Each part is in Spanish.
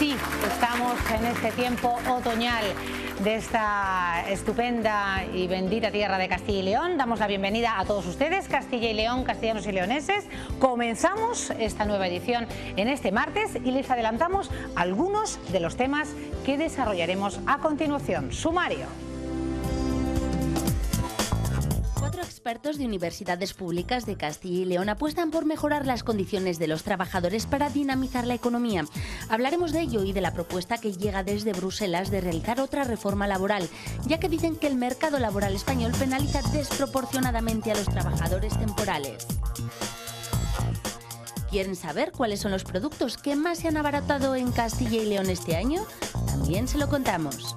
sí, estamos en este tiempo otoñal de esta estupenda y bendita tierra de Castilla y León. Damos la bienvenida a todos ustedes, Castilla y León, castellanos y leoneses. Comenzamos esta nueva edición en este martes y les adelantamos algunos de los temas que desarrollaremos a continuación. Sumario. Expertos de universidades públicas de Castilla y León apuestan por mejorar las condiciones de los trabajadores para dinamizar la economía. Hablaremos de ello y de la propuesta que llega desde Bruselas de realizar otra reforma laboral, ya que dicen que el mercado laboral español penaliza desproporcionadamente a los trabajadores temporales. ¿Quieren saber cuáles son los productos que más se han abaratado en Castilla y León este año? También se lo contamos.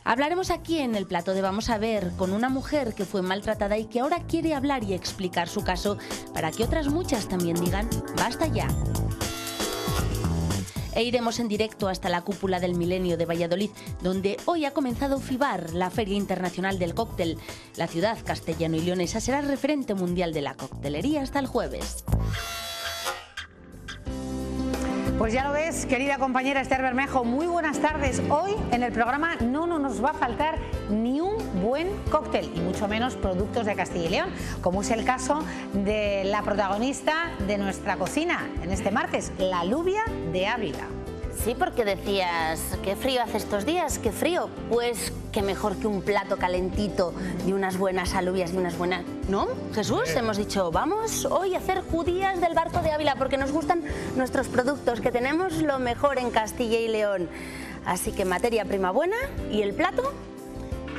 Hablaremos aquí en el plato de Vamos a Ver con una mujer que fue maltratada y que ahora quiere hablar y explicar su caso para que otras muchas también digan ¡basta ya! E iremos en directo hasta la Cúpula del Milenio de Valladolid, donde hoy ha comenzado FIBAR, la Feria Internacional del Cóctel. La ciudad castellano y leonesa será referente mundial de la coctelería hasta el jueves. Pues ya lo ves, querida compañera Esther Bermejo, muy buenas tardes. Hoy en el programa no nos va a faltar ni un buen cóctel y mucho menos productos de Castilla y León, como es el caso de la protagonista de nuestra cocina en este martes, la alubia de Ávila. Sí, porque decías, ¿qué frío hace estos días? ¿Qué frío? Pues qué mejor que un plato calentito de unas buenas alubias, de unas buenas... ¿No, Jesús? Hemos dicho, vamos hoy a hacer judías del barco de Ávila porque nos gustan nuestros productos, que tenemos lo mejor en Castilla y León. Así que materia prima buena, ¿y el plato?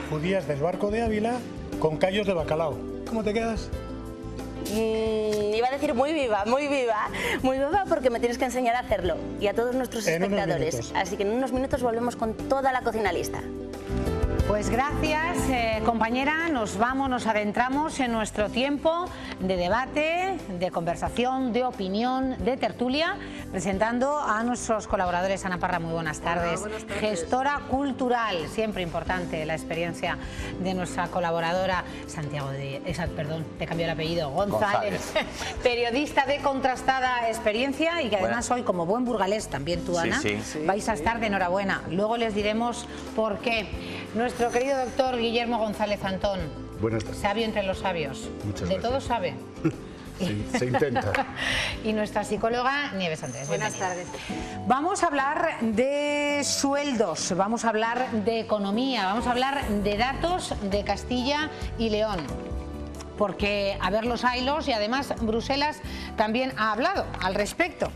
Judías del barco de Ávila con callos de bacalao. ¿Cómo te quedas? Iba a decir muy viva porque me tienes que enseñar a hacerlo y a todos nuestros espectadores. Así que en unos minutos volvemos con toda la cocina lista. Pues gracias, compañera. Nos adentramos en nuestro tiempo de debate, de conversación, de opinión, de tertulia, presentando a nuestros colaboradores. Ana Parra, muy buenas tardes. Buenas tardes. Gestora cultural, siempre importante la experiencia de nuestra colaboradora Santiago te cambió el apellido, González. Periodista de contrastada experiencia y que además hoy, como buen burgalés, también tú, Ana, vais a estar de enhorabuena. Luego les diremos por qué. Nuestro querido doctor Guillermo González Antón, buenas tardes. Sabio entre los sabios, muchas de gracias. todo sabe. Se intenta. Y nuestra psicóloga Nieves Andrés. Buenas tardes. Vamos a hablar de sueldos, vamos a hablar de economía, vamos a hablar de datos de Castilla y León. Porque a ver los haylos y además Bruselas también ha hablado al respecto.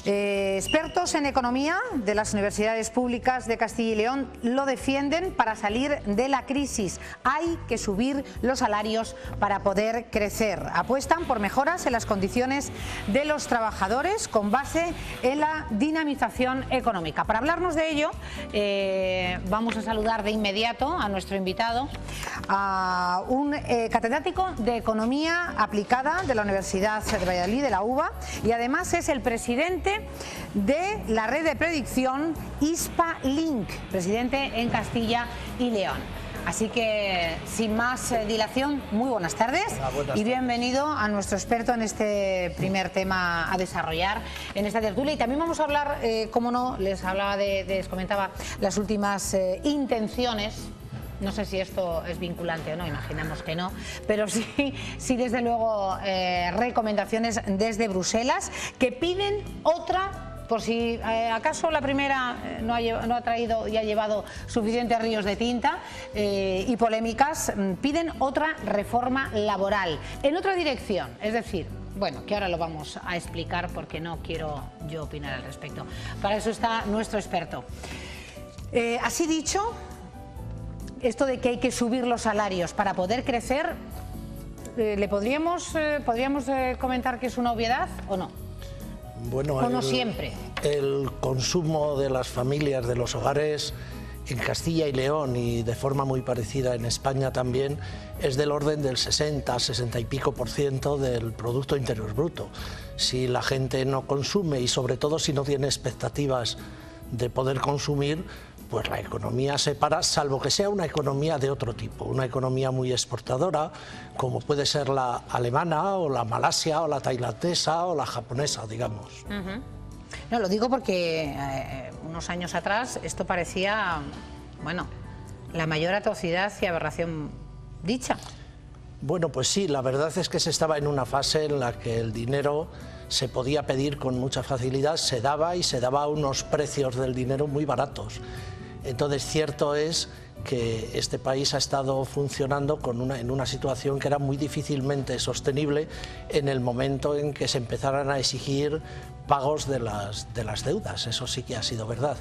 Expertos en economía de las universidades públicas de Castilla y León lo defienden para salir de la crisis. Hay que subir los salarios para poder crecer. Apuestan por mejoras en las condiciones de los trabajadores con base en la dinamización económica. Para hablarnos de ello, vamos a saludar de inmediato a nuestro invitado, a un catedrático de Economía Aplicada de la Universidad de Valladolid, de la UVA, y además es el presidente de la red de predicción Hispalink, presidente en Castilla y León. Así que, sin más dilación, muy buenas tardes y bienvenido a nuestro experto en este primer tema a desarrollar en esta tertulia. Y también vamos a hablar, como no, les comentaba las últimas intenciones. No sé si esto es vinculante o no, imaginamos que no, pero sí desde luego recomendaciones desde Bruselas que piden otra, por si acaso la primera no ha traído y ha llevado suficientes ríos de tinta y polémicas, piden otra reforma laboral en otra dirección, es decir, bueno, que ahora lo vamos a explicar porque no quiero yo opinar al respecto. Para eso está nuestro experto. Así dicho, esto de que hay que subir los salarios para poder crecer, ¿podríamos comentar que es una obviedad o no? Bueno, ¿O no siempre? El consumo de las familias, de los hogares en Castilla y León y de forma muy parecida en España también es del orden del 60 y pico % del Producto Interior Bruto. Si la gente no consume y sobre todo si no tiene expectativas de poder consumir, pues la economía se para, salvo que sea una economía de otro tipo, una economía muy exportadora, como puede ser la alemana o la malasia o la tailandesa o la japonesa, digamos. No, lo digo porque unos años atrás esto parecía, bueno, la mayor atrocidad y aberración dicha. Bueno, pues sí, la verdad es que se estaba en una fase en la que el dinero se podía pedir con mucha facilidad, se daba y se daba a unos precios del dinero muy baratos. Entonces, cierto es que este país ha estado funcionando en una situación que era muy difícilmente sostenible en el momento en que se empezaran a exigir pagos de las deudas. Eso sí que ha sido verdad.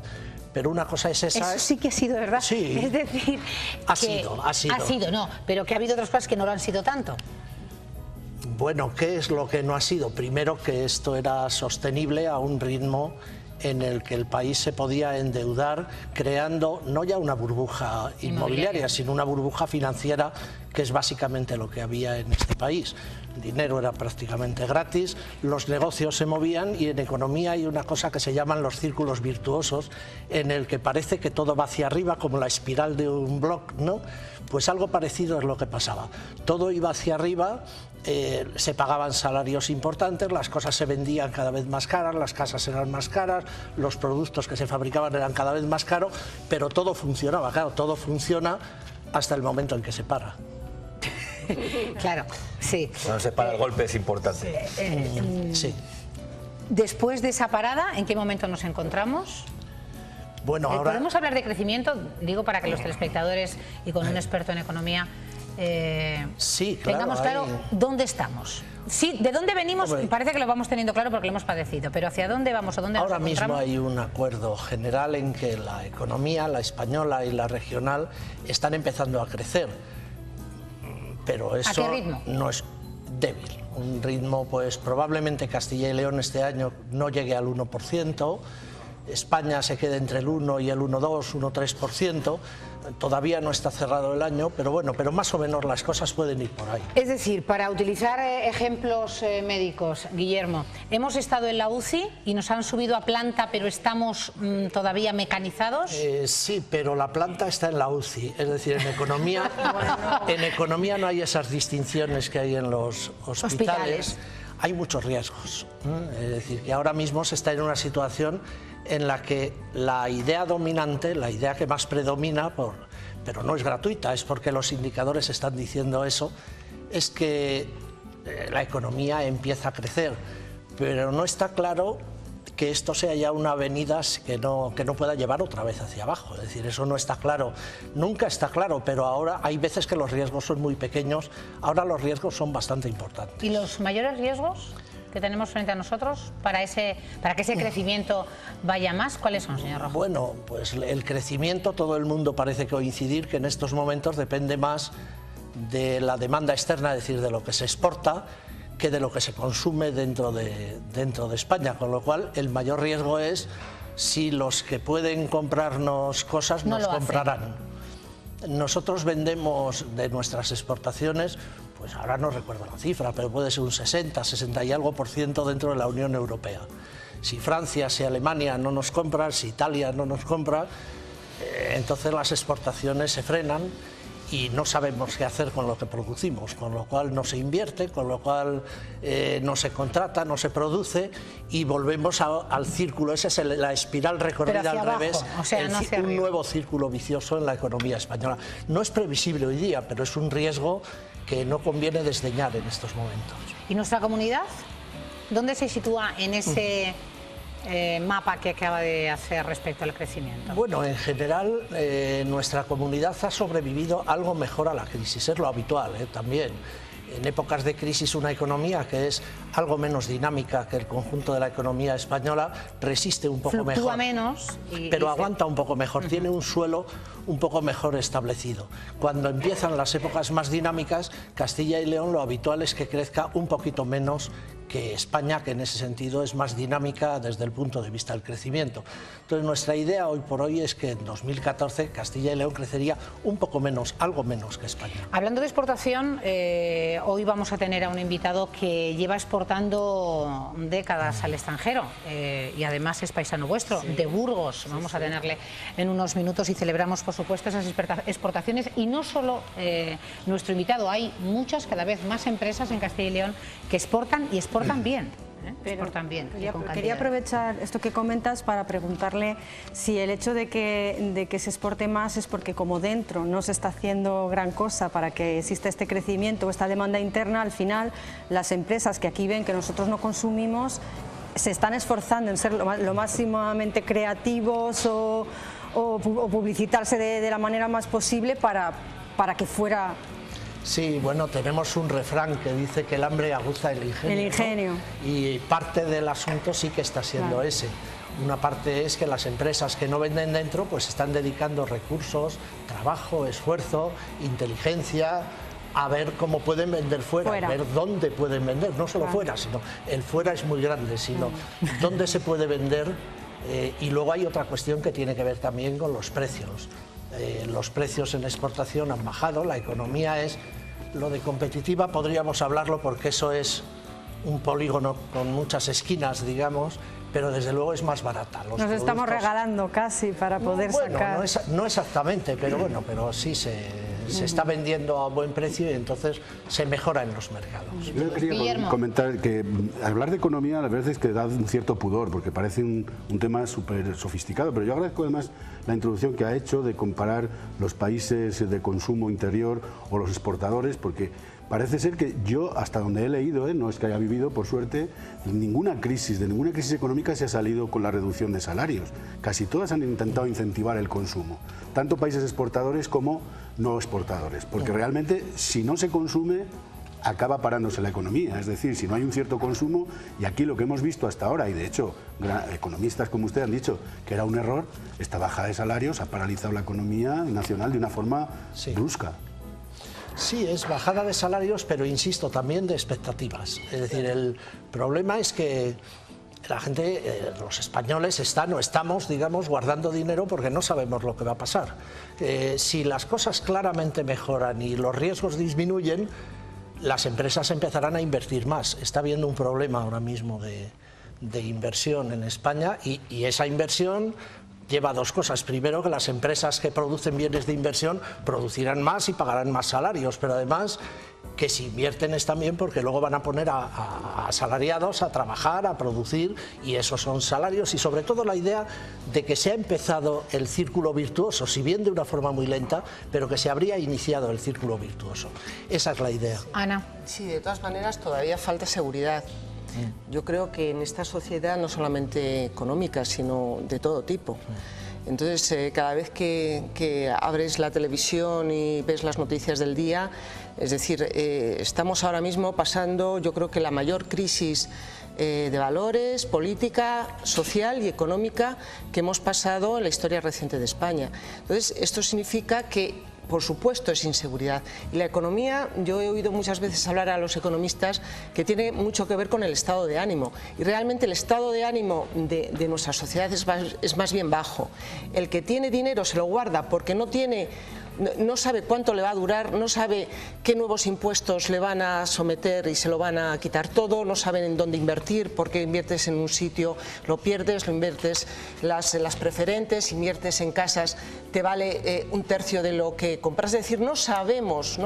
Pero una cosa es esa... Eso sí que ha sido verdad. Sí. Es decir, ha sido. Ha sido, no, pero que ha habido otras cosas que no lo han sido tanto. Bueno, ¿qué es lo que no ha sido? Primero, que esto era sostenible a un ritmo en el que el país se podía endeudar, creando no ya una burbuja inmobiliaria, sino una burbuja financiera, que es básicamente lo que había en este país. El dinero era prácticamente gratis, los negocios se movían, y en economía hay una cosa que se llaman los círculos virtuosos, en el que parece que todo va hacia arriba, como la espiral de un bloc, ¿no? Pues algo parecido es lo que pasaba. Todo iba hacia arriba, se pagaban salarios importantes, las cosas se vendían cada vez más caras, las casas eran más caras, los productos que se fabricaban eran cada vez más caros, pero todo funcionaba. Claro, todo funciona hasta el momento en que se para. Claro, sí. Cuando se para el golpe es importante. Sí. Después de esa parada, ¿en qué momento nos encontramos? Bueno, ahora... ¿Podemos hablar de crecimiento? Digo, para que los telespectadores y con un experto en economía sí, claro, tengamos claro dónde estamos. Sí, de dónde venimos. Hombre, parece que lo vamos teniendo claro porque lo hemos padecido, pero ¿hacia dónde vamos o dónde nos encontramos? Ahora mismo hay un acuerdo general en que la economía, la española y la regional, están empezando a crecer, pero eso... ¿A qué ritmo? No es débil. Un ritmo, pues probablemente Castilla y León este año no llegue al 1%, España se quede entre el 1 y el 1,2, 1,3%, todavía no está cerrado el año, pero bueno, pero más o menos las cosas pueden ir por ahí. Es decir, para utilizar ejemplos médicos, Guillermo, hemos estado en la UCI y nos han subido a planta, pero estamos todavía mecanizados. Sí, pero la planta está en la UCI, es decir, en economía, en economía no hay esas distinciones que hay en los hospitales. Hay muchos riesgos, es decir, que ahora mismo se está en una situación en la que la idea dominante, la idea que más predomina, pero no es gratuita, es porque los indicadores están diciendo eso, es que la economía empieza a crecer, pero no está claro que esto sea ya una avenida que no pueda llevar otra vez hacia abajo. Es decir, eso no está claro, nunca está claro, pero ahora hay veces que los riesgos son muy pequeños, ahora los riesgos son bastante importantes. ¿Y los mayores riesgos que tenemos frente a nosotros para que ese crecimiento vaya más? ¿Cuáles son, señor Rojo? Bueno, pues el crecimiento, todo el mundo parece coincidir que en estos momentos depende más de la demanda externa, es decir, de lo que se exporta, que de lo que se consume dentro de España, con lo cual el mayor riesgo es si los que pueden comprarnos cosas nos comprarán. Nosotros vendemos de nuestras exportaciones, pues ahora no recuerdo la cifra, pero puede ser un 60 y algo % dentro de la Unión Europea. Si Francia, si Alemania no nos compra, si Italia no nos compra, entonces las exportaciones se frenan y no sabemos qué hacer con lo que producimos, con lo cual no se invierte, con lo cual no se contrata, no se produce y volvemos al círculo. Esa es la espiral recorrida al revés, o sea, un nuevo círculo vicioso en la economía española. No es previsible hoy día, pero es un riesgo que no conviene desdeñar en estos momentos. ¿Y nuestra comunidad? ¿Dónde se sitúa en ese mapa que acaba de hacer respecto al crecimiento? Bueno, en general nuestra comunidad ha sobrevivido algo mejor a la crisis, es lo habitual también. En épocas de crisis una economía que es algo menos dinámica que el conjunto de la economía española resiste un poco mejor. Fluctúa menos. Pero aguanta un poco mejor, tiene un suelo un poco mejor establecido. Cuando empiezan las épocas más dinámicas, Castilla y León lo habitual es que crezca un poquito menos que España, que en ese sentido es más dinámica desde el punto de vista del crecimiento. Entonces nuestra idea hoy por hoy es que en 2014 Castilla y León crecería un poco menos, algo menos que España. Hablando de exportación, hoy vamos a tener a un invitado que lleva exportando décadas al extranjero y además es paisano vuestro, de Burgos. Vamos a tenerle en unos minutos y celebramos por supuesto esas exportaciones, y no solo nuestro invitado, hay muchas, cada vez más empresas en Castilla y León que exportan y exportan bien. exportan bien. y con Quería cantidad. aprovechar esto que comentas para preguntarle si el hecho de que se exporte más es porque como dentro no se está haciendo gran cosa para que exista este crecimiento o esta demanda interna, al final las empresas que aquí ven que nosotros no consumimos se están esforzando en ser lo máximamente creativos o publicitarse de la manera más posible para que fuera... Sí, bueno, tenemos un refrán que dice que el hambre aguza el ingenio. El ingenio. ¿no? Y parte del asunto sí que está siendo Claro. ese. Una parte es que las empresas que no venden dentro pues están dedicando recursos, trabajo, esfuerzo, inteligencia a ver cómo pueden vender fuera, a ver dónde pueden vender, no solo fuera, sino el fuera es muy grande, sino dónde se puede vender. Y luego hay otra cuestión que tiene que ver también con los precios. Los precios en exportación han bajado, la economía es... Lo de competitiva podríamos hablarlo porque eso es un polígono con muchas esquinas, digamos, pero desde luego es más barata. Los Nos estamos regalando casi para poder sacar... No exactamente, pero bueno, pero sí se está vendiendo a buen precio y entonces se mejora en los mercados. Yo quería comentar que hablar de economía la verdad es que da un cierto pudor porque parece un tema súper sofisticado, pero yo agradezco además la introducción que ha hecho de comparar los países de consumo interior o los exportadores, porque parece ser que yo, hasta donde he leído, no es que haya vivido, por suerte, de ninguna crisis económica se ha salido con la reducción de salarios. Casi todas han intentado incentivar el consumo, tanto países exportadores como no exportadores, porque realmente si no se consume acaba parándose la economía, es decir, si no hay un cierto consumo, y aquí lo que hemos visto hasta ahora, y de hecho economistas como usted han dicho que era un error, esta bajada de salarios ha paralizado la economía nacional de una forma brusca. Sí, es bajada de salarios, pero insisto, también de expectativas. Es decir, el problema es que la gente, los españoles están o estamos, digamos, guardando dinero porque no sabemos lo que va a pasar. Si las cosas claramente mejoran y los riesgos disminuyen, las empresas empezarán a invertir más. Está habiendo un problema ahora mismo de inversión en España y esa inversión lleva dos cosas. Primero, que las empresas que producen bienes de inversión producirán más y pagarán más salarios, pero además que si invierten es también porque luego van a poner a asalariados a trabajar, a producir, y esos son salarios, y sobre todo la idea de que se ha empezado el círculo virtuoso, si bien de una forma muy lenta, pero que se habría iniciado el círculo virtuoso. Esa es la idea. Ana. Sí, de todas maneras todavía falta seguridad. Yo creo que en esta sociedad, no solamente económica, sino de todo tipo. Entonces, cada vez que abres la televisión y ves las noticias del día, es decir, estamos ahora mismo pasando, yo creo que la mayor crisis de valores, política, social y económica que hemos pasado en la historia reciente de España. Entonces, esto significa que, por supuesto, es inseguridad. Y la economía, yo he oído muchas veces hablar a los economistas que tiene mucho que ver con el estado de ánimo. Y realmente el estado de ánimo de nuestra sociedad es más bien bajo. El que tiene dinero se lo guarda porque no sabe cuánto le va a durar, no sabe qué nuevos impuestos le van a someter y se lo van a quitar todo, no saben en dónde invertir, porque inviertes en un sitio, lo pierdes, lo inviertes las preferentes, inviertes en casas, te vale un tercio de lo que compras. Es decir, no sabemos,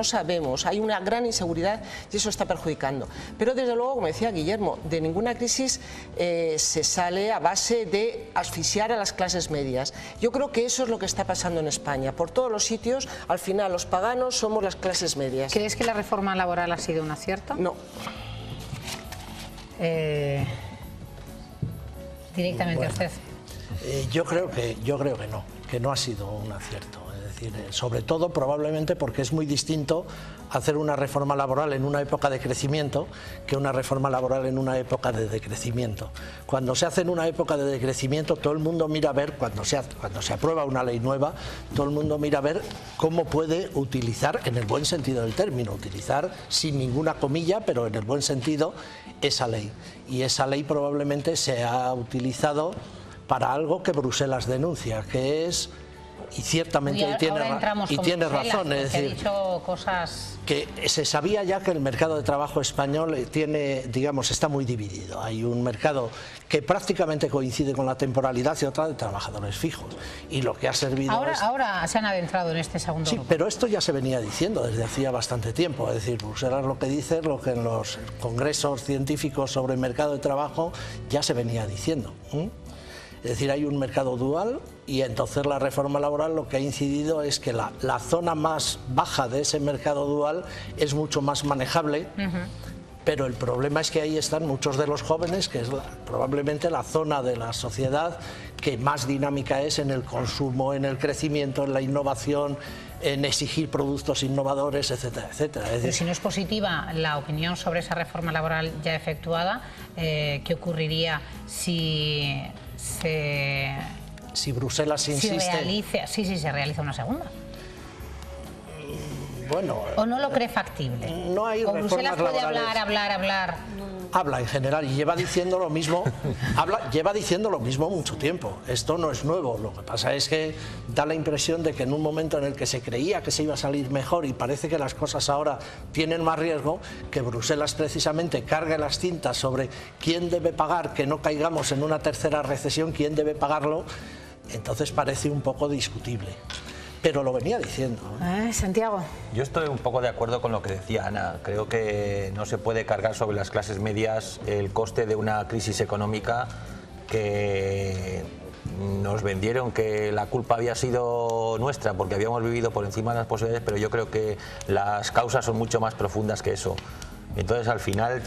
hay una gran inseguridad y eso está perjudicando. Pero desde luego, como decía Guillermo, de ninguna crisis se sale a base de asfixiar a las clases medias. Yo creo que eso es lo que está pasando en España. Por todos los sitios, al final los paganos somos las clases medias. ¿Crees que la reforma laboral ha sido un acierto? No. Directamente a usted. Yo creo que no ha sido un acierto. Es decir, sobre todo probablemente porque es muy distinto hacer una reforma laboral en una época de crecimiento que una reforma laboral en una época de decrecimiento. Cuando se hace en una época de decrecimiento, todo el mundo mira a ver, cuando se aprueba una ley nueva, todo el mundo mira a ver cómo puede utilizar, en el buen sentido del término, utilizar sin ninguna comilla, pero en el buen sentido, esa ley. Y esa ley probablemente se ha utilizado para algo que Bruselas denuncia, que es y ciertamente tiene razón, es decir, ha dicho cosas... que se sabía ya que el mercado de trabajo español está muy dividido. Hay un mercado que prácticamente coincide con la temporalidad y otra de trabajadores fijos. Y lo que ha servido ahora se han adentrado en este segundo grupo. Pero esto ya se venía diciendo desde hacía bastante tiempo. Es decir, Bruselas lo que dice es lo que en los congresos científicos sobre el mercado de trabajo ya se venía diciendo. Es decir, hay un mercado dual y entonces la reforma laboral lo que ha incidido es que la zona más baja de ese mercado dual es mucho más manejable, pero el problema es que ahí están muchos de los jóvenes, que es probablemente la zona de la sociedad que más dinámica es en el consumo, en el crecimiento, en la innovación, en exigir productos innovadores, etcétera, etcétera. Pero si no es positiva la opinión sobre esa reforma laboral ya efectuada, ¿qué ocurriría si Bruselas insiste... si se realiza una segunda? Bueno... ¿O no lo cree factible? No hay reformas Bruselas puede laborales. hablar... Habla en general y lleva diciendo lo mismo, mucho tiempo. Esto no es nuevo, lo que pasa es que da la impresión de que en un momento en el que se creía que se iba a salir mejor y parece que las cosas ahora tienen más riesgo, que Bruselas precisamente cargue las tintas sobre quién debe pagar, que no caigamos en una tercera recesión, quién debe pagarlo, entonces parece un poco discutible. Pero lo venía diciendo. Santiago. Yo estoy un poco de acuerdo con lo que decía Ana. Creo que no se puede cargar sobre las clases medias el coste de una crisis económica que nos vendieron que la culpa había sido nuestra porque habíamos vivido por encima de las posibilidades, pero yo creo que las causas son mucho más profundas que eso. Entonces, al final,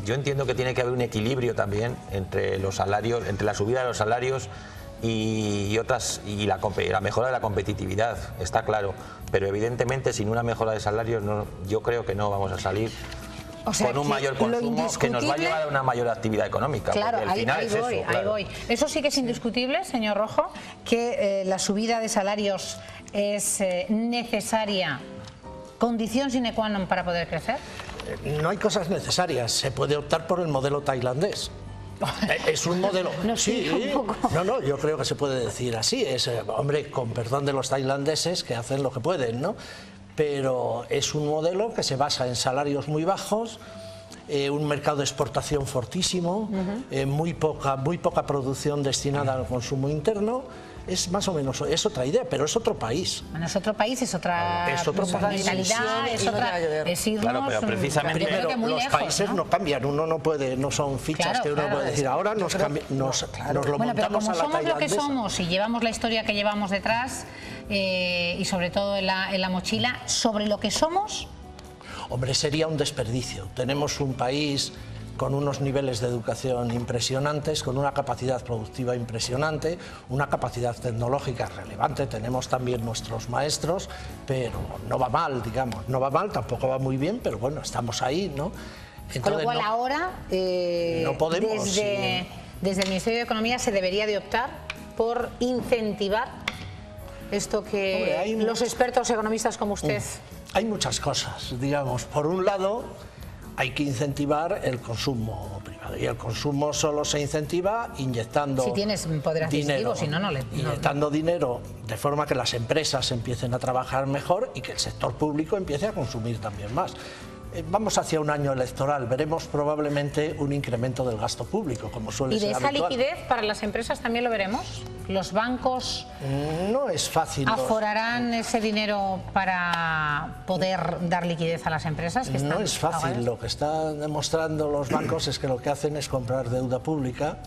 yo entiendo que tiene que haber un equilibrio también entre los salarios, entre la subida de los salarios y la mejora de la competitividad, está claro, pero evidentemente sin una mejora de salarios yo creo que no vamos a salir con un mayor consumo que nos va a llevar a una mayor actividad económica. Claro, al final ahí voy. Eso sí que es indiscutible, señor Rojo, que la subida de salarios es necesaria, condición sine qua non para poder crecer. No hay cosas necesarias, se puede optar por el modelo tailandés. Es un modelo... No, yo creo que se puede decir así. Hombre, con perdón de los tailandeses que hacen lo que pueden, ¿no? Pero es un modelo que se basa en salarios muy bajos, un mercado de exportación fortísimo, muy poca producción destinada al consumo interno. Es más o menos, es otra idea, pero es otro país. Bueno, es otro país, es otra mentalidad, es otra... Claro, pero precisamente los países no cambian, uno no puede, no son fichas que uno puede decir, ahora nos lo montamos a la tailandesa. Bueno, pero como somos lo que somos y llevamos la historia que llevamos detrás y sobre todo en la mochila, sobre lo que somos... Hombre, sería un desperdicio. Tenemos un país con unos niveles de educación impresionantes, con una capacidad productiva impresionante, una capacidad tecnológica relevante, tenemos también nuestros maestros, pero no va mal, digamos, no va mal, tampoco va muy bien, pero bueno, estamos ahí, ¿no? Entonces, con lo cual ahora, no podemos, desde el Ministerio de Economía se debería de optar por incentivar esto que los expertos economistas como usted... Hay muchas cosas, digamos, por un lado... Hay que incentivar el consumo privado y el consumo solo se incentiva inyectando si tienes poder adquisitivo, si no, inyectando dinero de forma que las empresas empiecen a trabajar mejor y que el sector público empiece a consumir también más. Vamos hacia un año electoral, veremos probablemente un incremento del gasto público, como suele ser habitual. ¿Y de esa liquidez para las empresas también lo veremos? ¿Los bancos no es fácil aforarán ese dinero para poder dar liquidez a las empresas? Que no es fácil, lo que están demostrando los bancos es que lo que hacen es comprar deuda pública,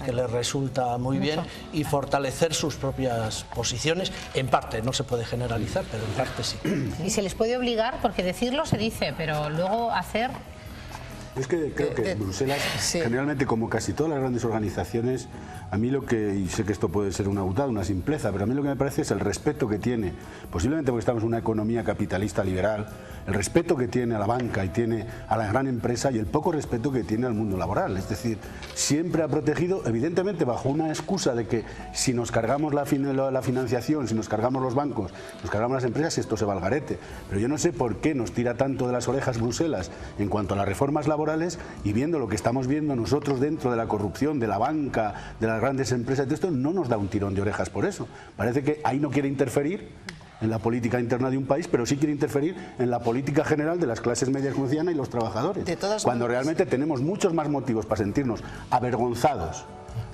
que les resulta muy bien, y fortalecer sus propias posiciones, en parte, no se puede generalizar, pero en parte sí. Y se les puede obligar, porque decirlo se dice, pero luego hacer... Es que creo que Bruselas, generalmente, como casi todas las grandes organizaciones, a mí lo que, y sé que esto puede ser una butada, una simpleza, pero a mí lo que me parece es el respeto que tiene, posiblemente porque estamos en una economía capitalista liberal, el respeto que tiene a la banca y tiene a la gran empresa y el poco respeto que tiene al mundo laboral. Es decir, siempre ha protegido, evidentemente bajo una excusa de que si nos cargamos la financiación, si nos cargamos los bancos, nos cargamos las empresas, esto se va al garete. Pero yo no sé por qué nos tira tanto de las orejas Bruselas en cuanto a las reformas laborales, y viendo lo que estamos viendo nosotros dentro de la corrupción, de la banca, de las grandes empresas, de esto no nos da un tirón de orejas por eso. Parece que ahí no quiere interferir en la política interna de un país, pero sí quiere interferir en la política general de las clases medias, como decía Ana, y los trabajadores. Cuando realmente tenemos muchos más motivos para sentirnos avergonzados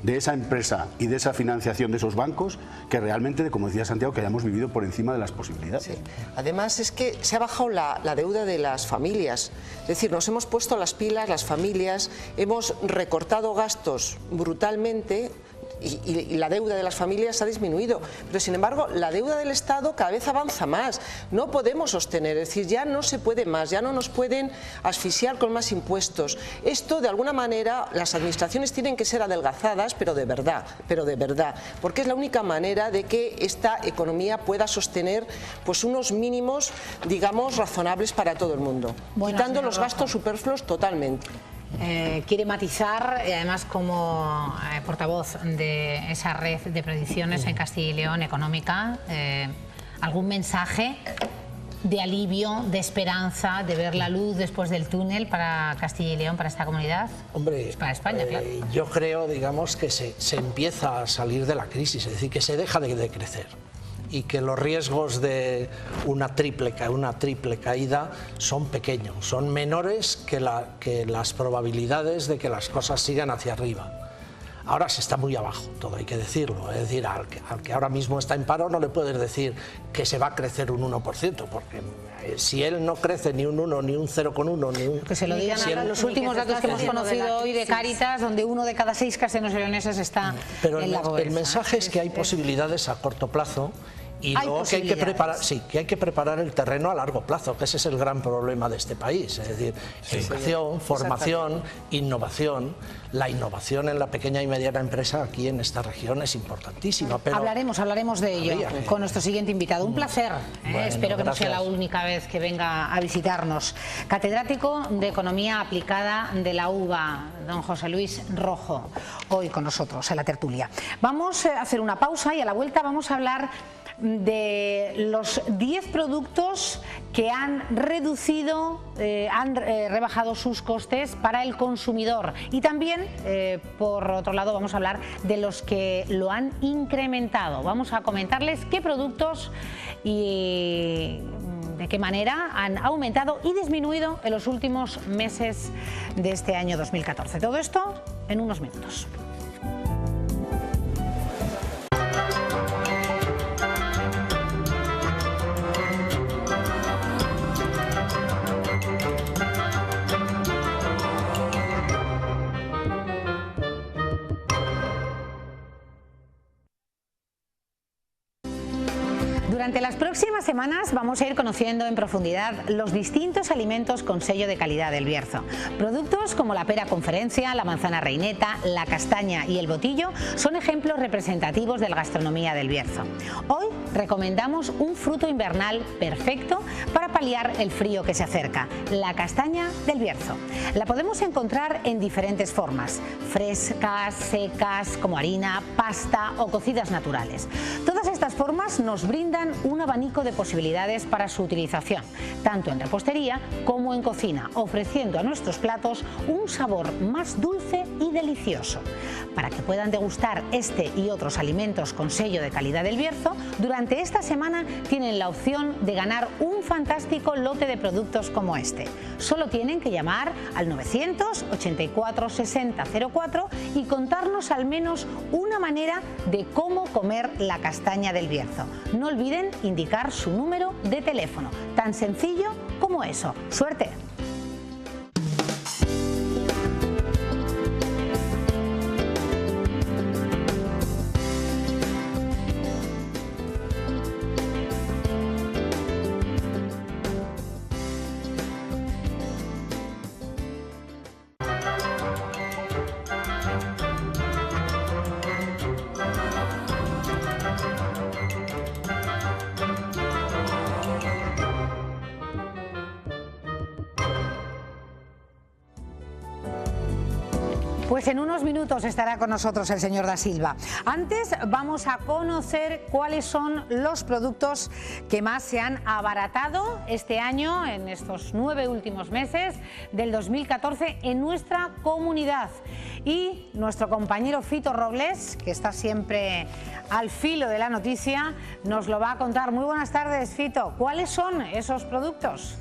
de esa empresa y de esa financiación de esos bancos, que realmente, como decía Santiago, que hayamos vivido por encima de las posibilidades. Sí. Además es que se ha bajado la deuda de las familias, es decir, nos hemos puesto las pilas, las familias, hemos recortado gastos brutalmente, y la deuda de las familias ha disminuido, pero sin embargo la deuda del Estado cada vez avanza más. No podemos sostener, es decir, ya no se puede más, ya no nos pueden asfixiar con más impuestos. Esto, de alguna manera, las administraciones tienen que ser adelgazadas, pero de verdad, porque es la única manera de que esta economía pueda sostener pues unos mínimos, digamos, razonables para todo el mundo, quitando los gastos superfluos totalmente. Quiere matizar, y además como portavoz de esa red de predicciones en Castilla y León económica, algún mensaje de alivio, de esperanza, de ver la luz después del túnel para Castilla y León, para esta comunidad. Hombre, para España, claro. Yo creo, digamos, que se empieza a salir de la crisis, es decir, que se deja de crecer, y que los riesgos de una triple caída son pequeños, son menores que las probabilidades de que las cosas sigan hacia arriba. Ahora se está muy abajo, todo hay que decirlo, es decir, al que ahora mismo está en paro no le puedes decir que se va a crecer un 1%, porque si él no crece ni un 1, ni un 0,1, ni un... Que se lo digan a los últimos datos que hemos conocido hoy de Cáritas, donde 1 de cada 6 castellanos-leoneses está en la pobreza. El mensaje es que hay posibilidades a corto plazo, y luego que hay que preparar el terreno a largo plazo, que ese es el gran problema de este país, es decir, educación, formación, innovación. La innovación en la pequeña y mediana empresa aquí en esta región es importantísima. Pero hablaremos de ello con nuestro siguiente invitado. Un placer, bueno, espero que no sea la única vez que venga a visitarnos. Catedrático de Economía Aplicada de la UBA, don José Luis Rojo, hoy con nosotros en la tertulia. Vamos a hacer una pausa y a la vuelta vamos a hablar de los 10 productos que han reducido, han rebajado sus costes para el consumidor, y también, por otro lado, vamos a hablar de los que lo han incrementado. Vamos a comentarles qué productos y de qué manera han aumentado y disminuido en los últimos meses de este año 2014. Todo esto en unos minutos. Durante las próximas semanas vamos a ir conociendo en profundidad los distintos alimentos con sello de calidad del Bierzo. Productos como la pera conferencia, la manzana reineta, la castaña y el botillo son ejemplos representativos de la gastronomía del Bierzo. Hoy recomendamos un fruto invernal perfecto para paliar el frío que se acerca, la castaña del Bierzo. La podemos encontrar en diferentes formas, frescas, secas, como harina, pasta o cocidas naturales. Todas estas formas nos brindan un abanico de posibilidades para su utilización, tanto en repostería como en cocina, ofreciendo a nuestros platos un sabor más dulce y delicioso. Para que puedan degustar este y otros alimentos con sello de calidad del Bierzo, durante esta semana tienen la opción de ganar un fantástico lote de productos como este. Solo tienen que llamar al 984 60 04 y contarnos al menos una manera de cómo comer la castaña del Bierzo. No olviden indicar su número de teléfono, tan sencillo como eso. ¡Suerte! Pues en unos minutos estará con nosotros el señor Da Silva. Antes vamos a conocer cuáles son los productos que más se han abaratado este año, en estos 9 últimos meses del 2014 en nuestra comunidad. Y nuestro compañero Fito Robles, que está siempre al filo de la noticia, nos lo va a contar. Muy buenas tardes, Fito. ¿Cuáles son esos productos?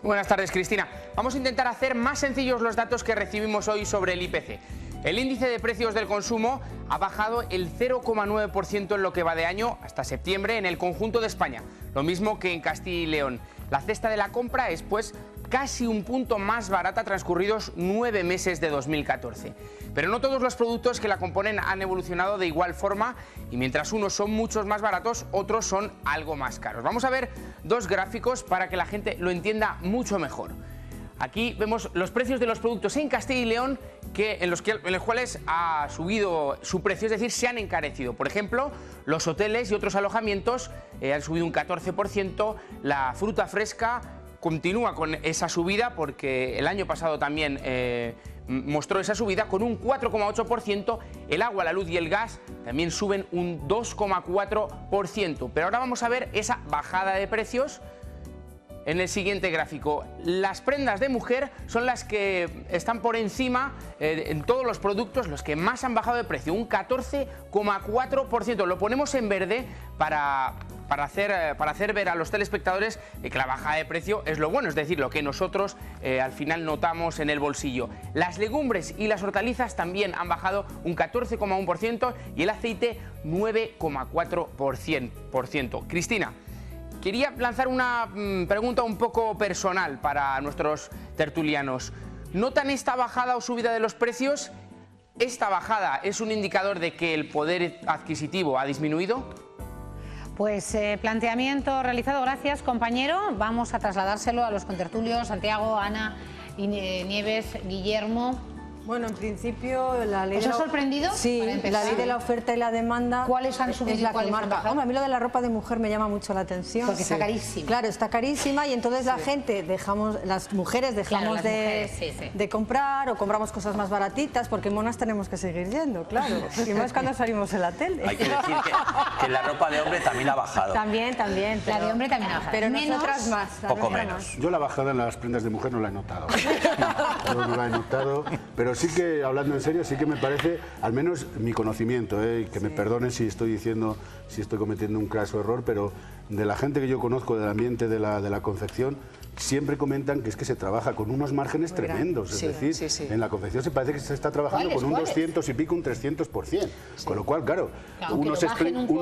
Buenas tardes, Cristina. Vamos a intentar hacer más sencillos los datos que recibimos hoy sobre el IPC. El índice de precios del consumo ha bajado el 0,9% en lo que va de año hasta septiembre en el conjunto de España, lo mismo que en Castilla y León. La cesta de la compra es, pues, casi un punto más barata transcurridos 9 meses de 2014. Pero no todos los productos que la componen han evolucionado de igual forma y mientras unos son muchos más baratos, otros son algo más caros. Vamos a ver dos gráficos para que la gente lo entienda mucho mejor. Aquí vemos los precios de los productos en Castilla y León en los cuales ha subido su precio, es decir, se han encarecido. Por ejemplo, los hoteles y otros alojamientos han subido un 14%, la fruta fresca continúa con esa subida porque el año pasado también mostró esa subida con un 4,8%, el agua, la luz y el gas también suben un 2,4%. Pero ahora vamos a ver esa bajada de precios en el siguiente gráfico. Las prendas de mujer son las que están por encima en todos los productos, los que más han bajado de precio, un 14,4%. Lo ponemos en verde para hacer ver a los telespectadores que la bajada de precio es lo bueno, es decir, lo que nosotros al final notamos en el bolsillo. Las legumbres y las hortalizas también han bajado un 14,1% y el aceite 9,4%. Cristina, quería lanzar una pregunta un poco personal para nuestros tertulianos. ¿Notan esta bajada o subida de los precios? ¿Esta bajada es un indicador de que el poder adquisitivo ha disminuido? Pues planteamiento realizado, gracias compañero. Vamos a trasladárselo a los contertulios, Santiago, Ana, Nieves, Guillermo. Bueno, en principio la ley... ¿Os ha sorprendido? Sí, la ley de la oferta y la demanda... ¿Cuáles han subido es la y cuáles que han marca? bajado? Hombre, a mí lo de la ropa de mujer me llama mucho la atención. Porque está carísima. Claro, está carísima y entonces la gente, las mujeres dejamos de comprar o compramos cosas más baratitas porque monas tenemos que seguir yendo, claro. Y más cuando salimos en la tele. Hay que decir que la ropa de hombre también ha bajado. También. La de hombre también ha bajado. Pero nosotras más. Poco menos. Yo la bajada en las prendas de mujer no la he notado. Yo no la he notado, pero sí que, hablando en serio, sí que me parece, al menos mi conocimiento, que me perdonen si estoy cometiendo un craso error, pero de la gente que yo conozco del ambiente de la confección, siempre comentan que es que se trabaja con unos márgenes tremendos, es decir, en la confección se parece que se está trabajando con un 200 y pico, un 300%, con lo cual, claro, uno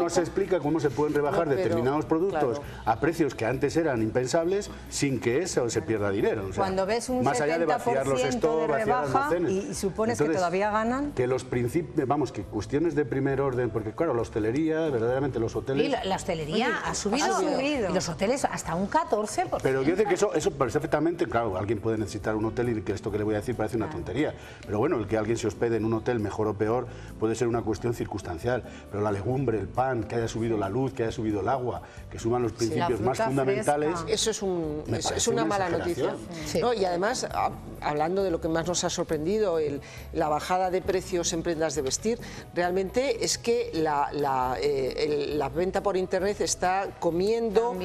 se explica cómo se pueden rebajar determinados productos a precios que antes eran impensables sin que eso se pierda dinero. O sea, cuando ves un más allá de vaciar los stocks, de vaciar rebaja almacenes. y supones Entonces, que todavía ganan... Que los principios, vamos, que cuestiones de primer orden, porque claro, la hostelería, verdaderamente los hoteles... Y la hostelería ha subido. Y los hoteles hasta un 14%. Pero yo sé que eso perfectamente, claro, alguien puede necesitar un hotel y que esto que le voy a decir parece una tontería. Pero bueno, el que alguien se hospede en un hotel mejor o peor puede ser una cuestión circunstancial. Pero la legumbre, el pan, que haya subido la luz, que haya subido el agua, que suban los principios más fundamentales... Eso es una mala noticia. ¿No? Y además, hablando de lo que más nos ha sorprendido, la bajada de precios en prendas de vestir, realmente es que la venta por internet está comiendo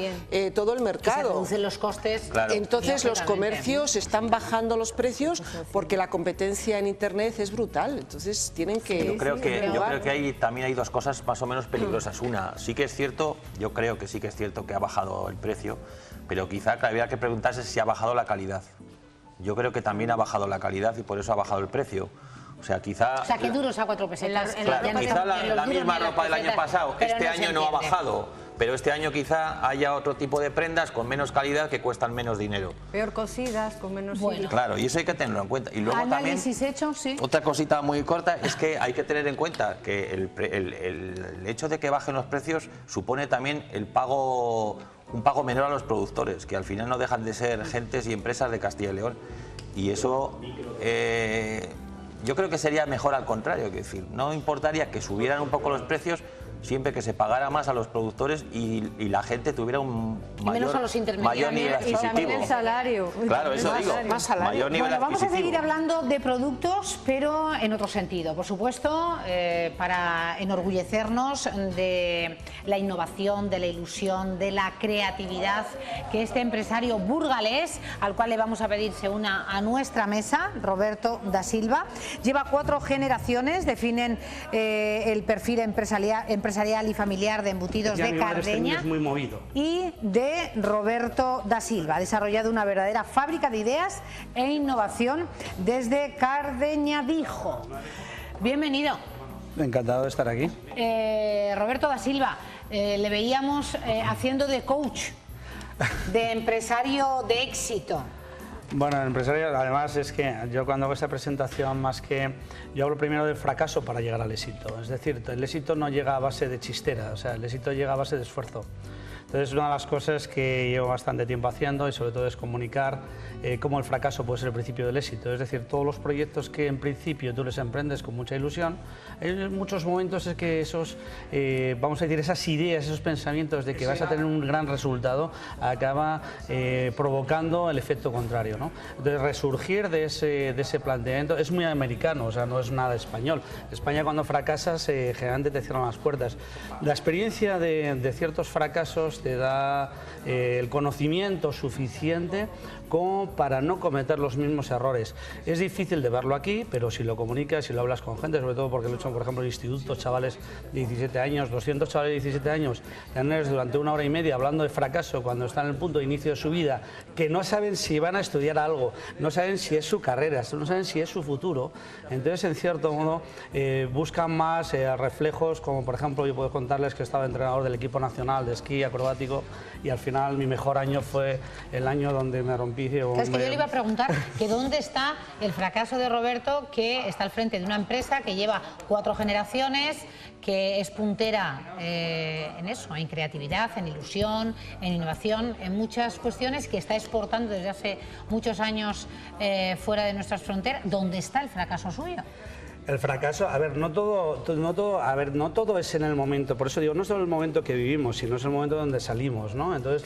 todo el mercado. Se reducen los costes. Claro. Entonces los comercios están bajando los precios porque la competencia en internet es brutal. Entonces tienen que... Yo creo que también hay dos cosas más o menos peligrosas. Una, sí que es cierto, yo creo que sí que es cierto que ha bajado el precio, pero quizá habría que preguntarse si ha bajado la calidad. Yo creo que también ha bajado la calidad y por eso ha bajado el precio. O sea, qué duros a 4 pesetas. Claro, quizá la misma ropa del año pasado, este año no ha bajado. Pero este año quizá haya otro tipo de prendas con menos calidad que cuestan menos dinero. Peor cosidas, con menos hilo. Claro, y eso hay que tenerlo en cuenta. Y luego análisis también, hecho, sí. otra cosita muy corta es que hay que tener en cuenta que el hecho de que bajen los precios supone también un pago menor a los productores, que al final no dejan de ser gentes y empresas de Castilla y León. Y eso yo creo que sería mejor al contrario, es decir, no importaría que subieran un poco los precios, siempre que se pagara más a los productores y la gente tuviera un menos a los intermediarios. mayor nivel Y adquisitivo. también el salario. Claro, eso digo. Más salario. Mayor nivel Bueno, vamos a adquisitivo. seguir hablando de productos, pero en otro sentido. Por supuesto, para enorgullecernos de la innovación, de la ilusión, de la creatividad que este empresario burgalés, al cual le vamos a pedir se una a nuestra mesa, Roberto da Silva, lleva 4 generaciones, definen el perfil empresarial y familiar de embutidos de Cardeña muy movido. y de Roberto da Silva. Ha desarrollado una verdadera fábrica de ideas e innovación desde Cardeñadijo. Bienvenido. Encantado de estar aquí. Roberto da Silva, le veíamos haciendo de coach, de empresario de éxito. Bueno, el empresario, además es que yo cuando hago esta presentación, más que yo hablo primero del fracaso para llegar al éxito. Es decir, el éxito no llega a base de chistera, o sea, el éxito llega a base de esfuerzo. Entonces, una de las cosas que llevo bastante tiempo haciendo y sobre todo es comunicar cómo el fracaso puede ser el principio del éxito. Es decir, todos los proyectos que en principio tú les emprendes con mucha ilusión, en muchos momentos es que esos, vamos a decir, esas ideas, esos pensamientos de que vas a tener un gran resultado, acaba provocando el efecto contrario, ¿no? Entonces, resurgir de ese planteamiento es muy americano, o sea, no es nada español. En España, cuando fracasas, generalmente te cierran las puertas. La experiencia de ciertos fracasos te da el conocimiento suficiente como para no cometer los mismos errores. Es difícil de verlo aquí, pero si lo comunicas, si lo hablas con gente, sobre todo porque lo he hecho, por ejemplo, en institutos, chavales de 17 años, 200 chavales de 17 años, tenerles durante 1 hora y media hablando de fracaso cuando están en el punto de inicio de su vida, que no saben si van a estudiar algo, no saben si es su carrera, no saben si es su futuro, entonces, en cierto modo, buscan más reflejos, como por ejemplo, yo puedo contarles que estaba entrenador del equipo nacional de esquí acrobático y al final mi mejor año fue el año donde me rompí. Es que yo le iba a preguntar que dónde está el fracaso de Roberto, que está al frente de una empresa que lleva 4 generaciones, que es puntera en eso, en creatividad, en ilusión, en innovación, en muchas cuestiones, que está exportando desde hace muchos años fuera de nuestras fronteras. ¿Dónde está el fracaso suyo? El fracaso, a ver, no todo es en el momento, por eso digo, no es solo el momento que vivimos, sino es el momento donde salimos, ¿no? Entonces,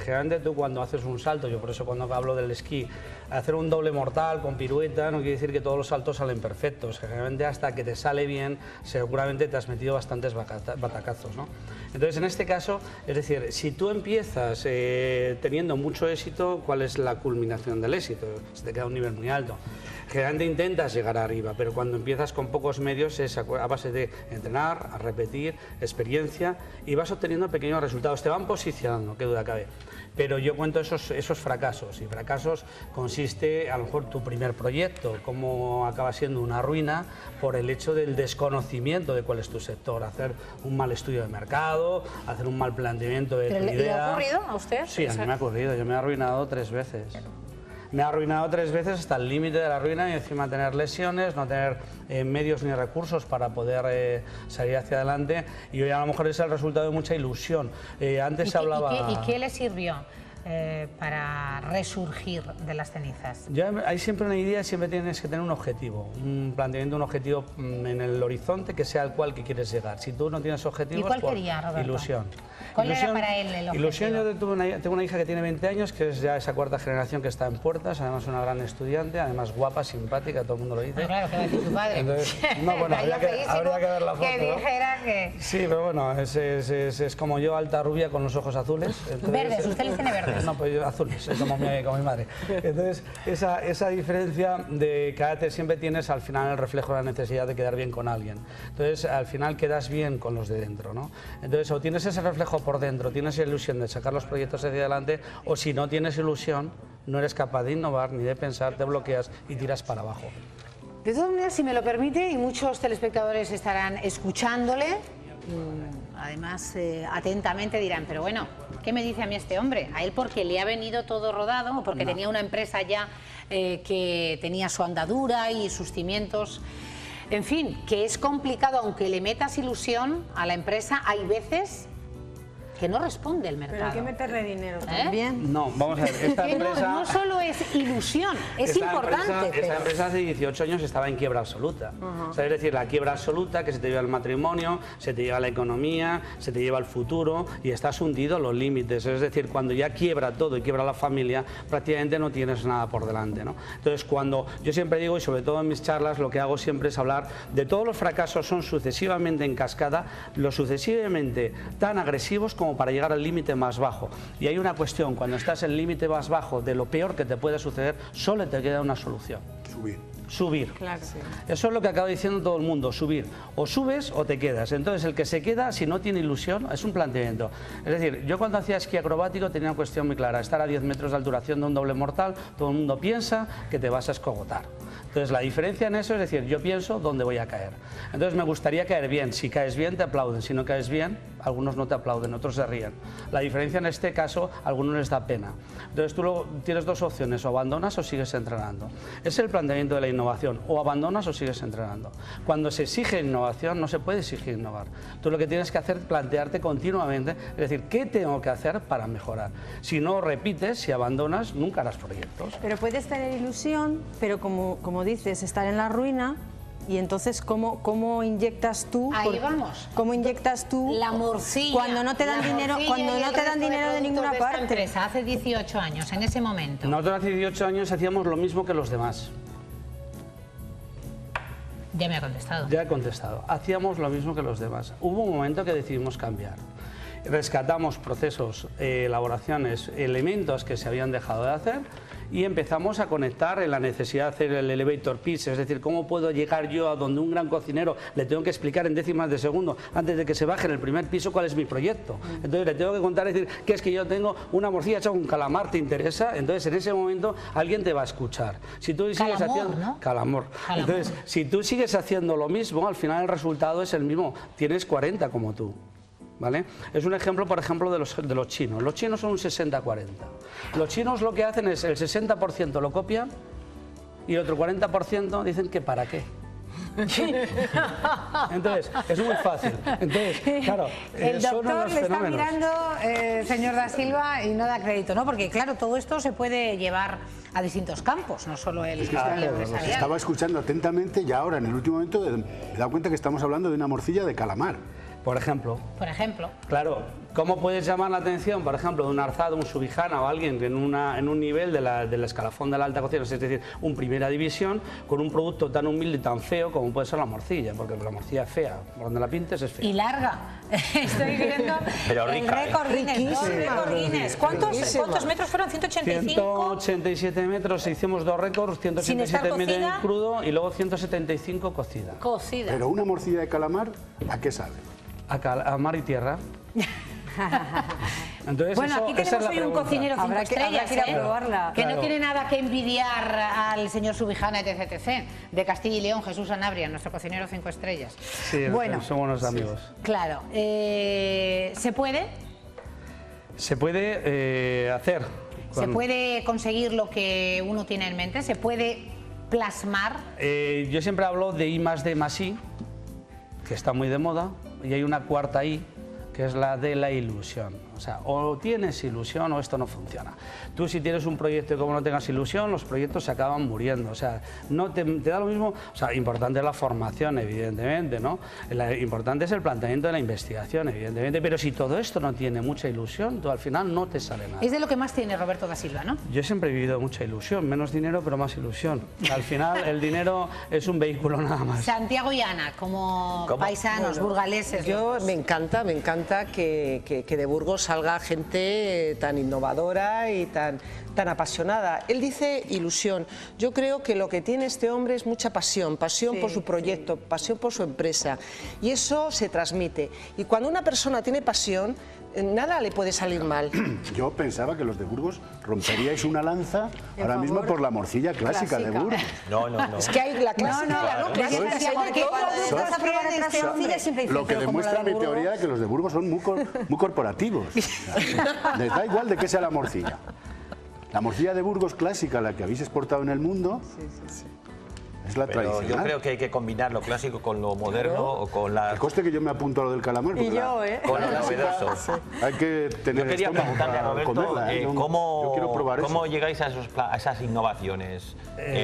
generalmente tú cuando haces un salto, yo por eso cuando hablo del esquí, hacer un doble mortal con pirueta no quiere decir que todos los saltos salen perfectos, generalmente hasta que te sale bien, seguramente te has metido bastantes batacazos, ¿no? Entonces, en este caso, es decir, si tú empiezas teniendo mucho éxito, ¿cuál es la culminación del éxito? Se te queda un nivel muy alto. Generalmente intentas llegar arriba, pero cuando empiezas con pocos medios es a base de entrenar, a repetir, experiencia y vas obteniendo pequeños resultados. Te van posicionando, qué duda cabe. Pero yo cuento esos fracasos y fracasos consiste a lo mejor tu primer proyecto, cómo acaba siendo una ruina por el hecho del desconocimiento de cuál es tu sector, hacer un mal estudio de mercado, hacer un mal planteamiento de tu idea. ¿Le ha ocurrido a usted? Sí, a mí me ha ocurrido, yo me he arruinado 3 veces. Me ha arruinado 3 veces hasta el límite de la ruina y encima tener lesiones, no tener medios ni recursos para poder salir hacia adelante y hoy a lo mejor es el resultado de mucha ilusión. Antes hablaba... ¿Y qué le sirvió para resurgir de las cenizas? Hay siempre una idea, siempre tienes que tener un objetivo, un planteamiento, un objetivo en el horizonte que sea al cual que quieres llegar. Si tú no tienes objetivos, ¿Y cuál quería, Roberto? Ilusión. ¿Cuál era para él el objetivo? Ilusión, yo tengo una hija que tiene 20 años, que es ya esa 4ª generación que está en puertas, además una gran estudiante, además guapa, simpática, todo el mundo lo dice. Claro, que va a decir tu padre. Entonces, no, bueno, habría que ver la foto. Que dijera que... Sí, pero bueno, es como yo, alta, rubia, con los ojos azules. Entonces, verdes, usted les tiene verdes. No, pues yo azules, como mi madre. Entonces, esa diferencia de carácter siempre tienes al final el reflejo de la necesidad de quedar bien con alguien. Entonces, al final quedas bien con los de dentro, ¿no? Entonces, o tienes ese reflejo por dentro, tienes ilusión de sacar los proyectos hacia adelante, o si no tienes ilusión, no eres capaz de innovar ni de pensar, te bloqueas y tiras para abajo. De todas maneras, si me lo permite, y muchos telespectadores estarán escuchándole, además atentamente dirán, pero bueno, ¿qué me dice a mí este hombre? A él porque le ha venido todo rodado o porque tenía una empresa ya que tenía su andadura y sus cimientos. En fin, que es complicado, aunque le metas ilusión a la empresa, hay veces que no responde el mercado. Pero hay que meterle dinero también. No, vamos a ver, esta Que empresa... no solo es ilusión, es importante. Esta empresa hace 18 años estaba en quiebra absoluta. O sea, es decir, la quiebra absoluta que se te lleva el matrimonio, se te lleva la economía, se te lleva el futuro y estás hundido a los límites. Es decir, cuando ya quiebra todo y quiebra la familia, prácticamente no tienes nada por delante, ¿no? Entonces, cuando yo siempre digo, y sobre todo en mis charlas, lo que hago siempre es hablar de todos los fracasos son sucesivamente en cascada, lo sucesivamente tan agresivos como para llegar al límite más bajo. Y hay una cuestión, cuando estás en el límite más bajo de lo peor que te puede suceder, solo te queda una solución. Subir. Claro, sí. Eso es lo que acaba diciendo todo el mundo, subir. O subes o te quedas. Entonces el que se queda, si no tiene ilusión, es un planteamiento. Es decir, yo cuando hacía esquí acrobático tenía una cuestión muy clara, estar a 10 metros de alturación de un doble mortal, todo el mundo piensa que te vas a escogotar. Entonces la diferencia en eso es decir, yo pienso dónde voy a caer. Entonces me gustaría caer bien. Si caes bien te aplauden, si no caes bien, algunos no te aplauden, otros se ríen. La diferencia en este caso, a algunos les da pena. Entonces tú luego tienes dos opciones, o abandonas o sigues entrenando. Es el planteamiento de la innovación, o abandonas o sigues entrenando. Cuando se exige innovación no se puede exigir innovar. Tú lo que tienes que hacer es plantearte continuamente, es decir, ¿qué tengo que hacer para mejorar? Si no repites, si abandonas, nunca harás proyectos. Pero puedes tener ilusión, pero como dices, estar en la ruina. Y entonces, ¿cómo inyectas tú? Ahí vamos. ¿Cómo inyectas tú? La morcilla. Cuando no te dan dinero, cuando no te dan dinero de ninguna parte. Empresa, hace 18 años, en ese momento. Nosotros hace 18 años hacíamos lo mismo que los demás. Ya me ha contestado. Ya he contestado. Hacíamos lo mismo que los demás. Hubo un momento que decidimos cambiar. Rescatamos procesos, elaboraciones, elementos que se habían dejado de hacer y empezamos a conectar en la necesidad de hacer el elevator pitch, es decir, cómo puedo llegar yo a donde un gran cocinero le tengo que explicar en décimas de segundo antes de que se baje en el primer piso cuál es mi proyecto. Entonces le tengo que contar, decir, que es que yo tengo una morcilla hecha con calamar, ¿te interesa? Entonces en ese momento alguien te va a escuchar. Si tú sigues haciendo... ¿no? Calamor. Entonces, si tú sigues haciendo lo mismo, al final el resultado es el mismo. Tienes 40 como tú. ¿Vale? Es un ejemplo, por ejemplo, de los chinos. Los chinos son un 60-40. Los chinos lo que hacen es el 60% lo copian y el otro 40% dicen que para qué. Entonces, es muy fácil. Entonces, claro, el doctor le está fenómenos. mirando, señor Da Silva, y no da crédito, ¿no? Porque, claro, todo esto se puede llevar a distintos campos, no solo el empresarial. Estaba escuchando atentamente y ahora, en el último momento, me he dado cuenta que estamos hablando de una morcilla de calamar. Por ejemplo. Por ejemplo. Claro, ¿cómo puedes llamar la atención, por ejemplo, de un arzado, un subijana o alguien en un nivel del escalafón de la alta cocina, es decir, un primera división, con un producto tan humilde y tan feo como puede ser la morcilla? Porque la morcilla es fea, por donde la pintes es fea. Y larga. Estoy viendo pero el récord Guinness. ¿Cuántos metros fueron? 185. 187 metros, hicimos dos récords, 187 metros en crudo y luego 175 cocida. Cocida. Pero una morcilla de calamar, ¿a qué sabe? A mar y tierra. Entonces, bueno, aquí tenemos hoy un cocinero 5 estrellas, que ir a probarla. Que no tiene nada que envidiar al señor Subijana, etc. De Castilla y León, Jesús Sanabria, nuestro cocinero 5 estrellas. Sí, bueno, somos unos amigos. Claro. ¿Se puede? Se puede hacer. ¿Se puede conseguir lo que uno tiene en mente? ¿Se puede plasmar? Yo siempre hablo de I+D+I, que está muy de moda, y hay una cuarta I, que es la de la ilusión. O sea, o tienes ilusión o esto no funciona. Tú si tienes un proyecto y como no tengas ilusión, los proyectos se acaban muriendo. O sea, no te da lo mismo. O sea, importante es la formación, evidentemente, ¿no? Importante es el planteamiento de la investigación, evidentemente. Pero si todo esto no tiene mucha ilusión, tú al final no te sale nada. Es de lo que más tiene Roberto Da Silva, ¿no? Yo siempre he vivido mucha ilusión, menos dinero, pero más ilusión. Al final el dinero es un vehículo nada más. Santiago y Ana, como paisanos, burgaleses. Yo me encanta que de Burgos salga gente tan innovadora y tan apasionada. Él dice ilusión. Yo creo que lo que tiene este hombre es mucha pasión por su proyecto, pasión por su empresa. Y eso se transmite. Y cuando una persona tiene pasión, nada le puede salir mal. Yo pensaba que los de Burgos romperíais una lanza ahora mismo por la morcilla clásica de Burgos. No. Es que hay la clásica, Lo que demuestra mi teoría es que los de Burgos son muy corporativos. Les da igual de qué sea la morcilla. La morcilla de Burgos clásica, la que habéis exportado en el mundo, Es la Pero tradicional. yo creo que hay que combinar lo clásico con lo moderno o con la... Que conste que yo me apunto a lo del calamar. Y yo, ¿eh? Con lo novedoso. Hay que tener Yo quería estómago preguntarle a para Roberto comerla, ¿eh? Yo quiero probar ¿cómo eso. llegáis a esas innovaciones?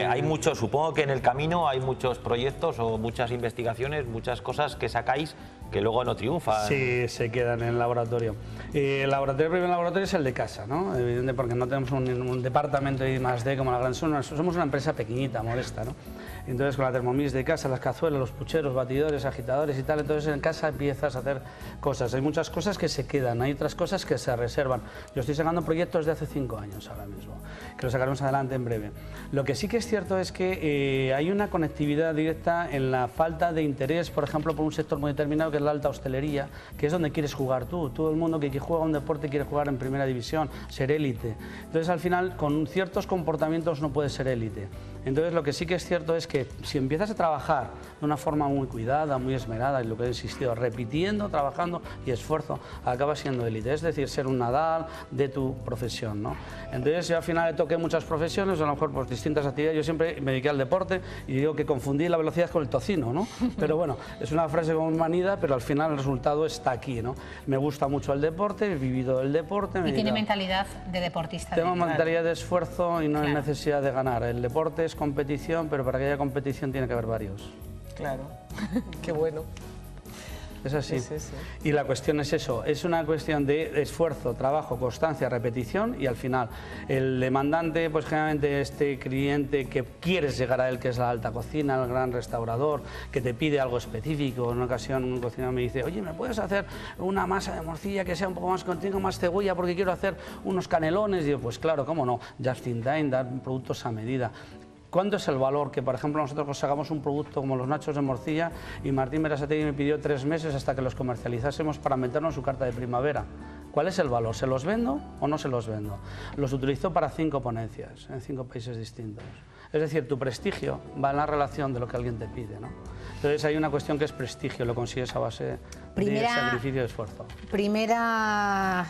Hay muchos, supongo que en el camino hay muchos proyectos o muchas investigaciones, muchas cosas que sacáis que luego no triunfan. Sí, se quedan en el laboratorio. El primer laboratorio es el de casa, ¿no? Evidente, porque no tenemos un departamento de I+D como la gran... Somos una empresa pequeñita, modesta, ¿no? Entonces con la Thermomix de casa, las cazuelas, los pucheros, batidores, agitadores y tal, entonces en casa empiezas a hacer cosas. Hay muchas cosas que se quedan, hay otras cosas que se reservan. Yo estoy sacando proyectos de hace 5 años ahora mismo, que los sacaremos adelante en breve. Lo que sí que es cierto es que hay una conectividad directa en la falta de interés, por ejemplo, por un sector muy determinado que es la alta hostelería, que es donde quieres jugar tú. Todo el mundo que juega un deporte quiere jugar en primera división, ser élite. Entonces al final con ciertos comportamientos no puedes ser élite. Entonces lo que sí que es cierto es que si empiezas a trabajar de una forma muy cuidada, muy esmerada, y lo que he insistido, repitiendo, trabajando y esfuerzo, acabas siendo élite, es decir, ser un Nadal de tu profesión, ¿no? Entonces yo al final toqué muchas profesiones, a lo mejor pues distintas actividades, yo siempre me dediqué al deporte y digo que confundí la velocidad con el tocino, ¿no? Pero bueno, es una frase como manida, pero al final el resultado está aquí, ¿no? Me gusta mucho el deporte, he vivido el deporte. Y tiene mentalidad de deportista. Tengo mentalidad de esfuerzo y no hay necesidad de ganar. El deporte es competición, pero para que haya competición tiene que haber varios. Claro, qué bueno. Es así. Sí, sí, sí. Y la cuestión es eso, es una cuestión de esfuerzo, trabajo, constancia, repetición y al final el demandante, pues generalmente este cliente que quieres llegar a él, que es la alta cocina, el gran restaurador, que te pide algo específico. En una ocasión un cocinero me dice, oye, ¿me puedes hacer una masa de morcilla que sea un poco más contigo, más cebolla, porque quiero hacer unos canelones? Y yo, pues claro, cómo no, just in time, dar productos a medida. ¿Cuánto es el valor? Que por ejemplo nosotros sacamos un producto como los nachos de morcilla y Martín Berasategui me pidió 3 meses hasta que los comercializásemos para meternos en su carta de primavera. ¿Cuál es el valor? ¿Se los vendo o no se los vendo? Los utilizo para 5 ponencias en 5 países distintos. Es decir, tu prestigio va en la relación de lo que alguien te pide, ¿no? Entonces hay una cuestión que es prestigio, lo consigues a base de sacrificio y esfuerzo. Primera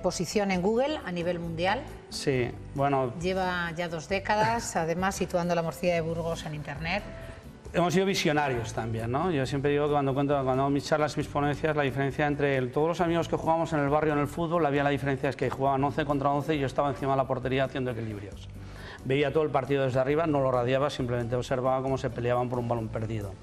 posición en Google a nivel mundial. Sí, bueno... Lleva ya 2 décadas, además situando la morcilla de Burgos en Internet. Hemos sido visionarios también, ¿no? Yo siempre digo que cuando hago mis charlas, mis ponencias, la diferencia entre todos los amigos que jugamos en el barrio en el fútbol, había la diferencia es que jugaban 11 contra 11 y yo estaba encima de la portería haciendo equilibrios. Veía todo el partido desde arriba, no lo radiaba, simplemente observaba cómo se peleaban por un balón perdido.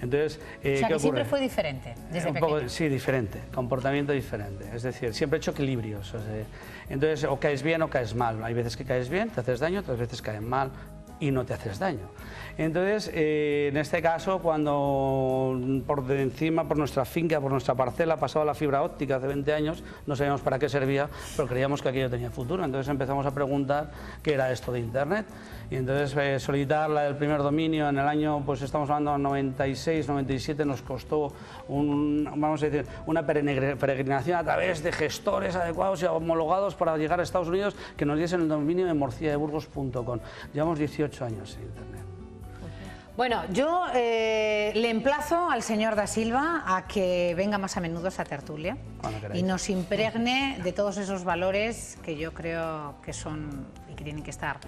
Entonces, O sea, ¿qué que ocurre? siempre fue diferente, desde pequeño. Sí, diferente, comportamiento diferente. Es decir, siempre he hecho equilibrios. O sea, entonces, o caes bien o caes mal. Hay veces que caes bien, te haces daño, otras veces caes mal y no te haces daño. Entonces, en este caso, cuando por de encima, por nuestra finca, por nuestra parcela, pasaba la fibra óptica hace 20 años, no sabíamos para qué servía, pero creíamos que aquello tenía futuro. Entonces empezamos a preguntar qué era esto de Internet. Y entonces solicitar el primer dominio en el año, pues estamos hablando de 96, 97, nos costó vamos a decir, una peregrinación a través de gestores adecuados y homologados para llegar a Estados Unidos que nos diesen el dominio de morcilladeburgos.com. Llevamos 18 años en Internet. Bueno, yo le emplazo al señor Da Silva a que venga más a menudo a esta tertulia y nos impregne de todos esos valores que yo creo que son y que tienen que estar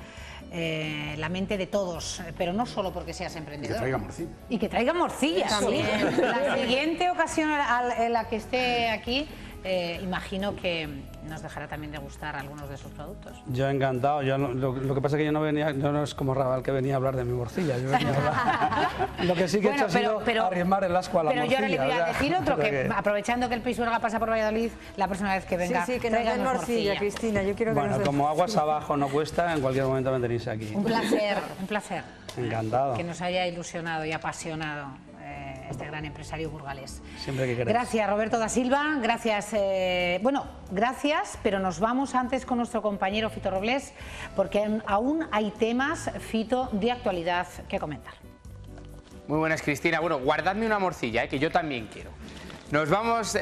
la mente de todos, pero no solo porque seas emprendedor. Que traiga morcilla. Y que traiga morcilla. También. La siguiente ocasión en la que esté aquí, imagino que nos dejará también de gustar algunos de sus productos. Yo encantado. Yo lo que pasa es que yo no venía, yo no es como Raval que venía a hablar de mi morcilla. Yo venía a hablar. Lo que sí que he hecho ha sido arrimar el ascua a la morcilla. Pero yo le voy a decir otro, que aprovechando que el Pisuerga pasa por Valladolid, la próxima vez que venga, sí, que nos den morcilla, Cristina. Yo quiero que bueno, como aguas abajo no cuesta, en cualquier momento me tenéis aquí. Un placer, un placer. Encantado. Que nos haya ilusionado y apasionado este gran empresario burgalés. Siempre que queráis. Gracias, Roberto Da Silva. Gracias. Gracias, pero nos vamos antes con nuestro compañero Fito Robles, porque aún hay temas, Fito, de actualidad que comentar. Muy buenas, Cristina. Bueno, guardadme una morcilla, que yo también quiero. Nos vamos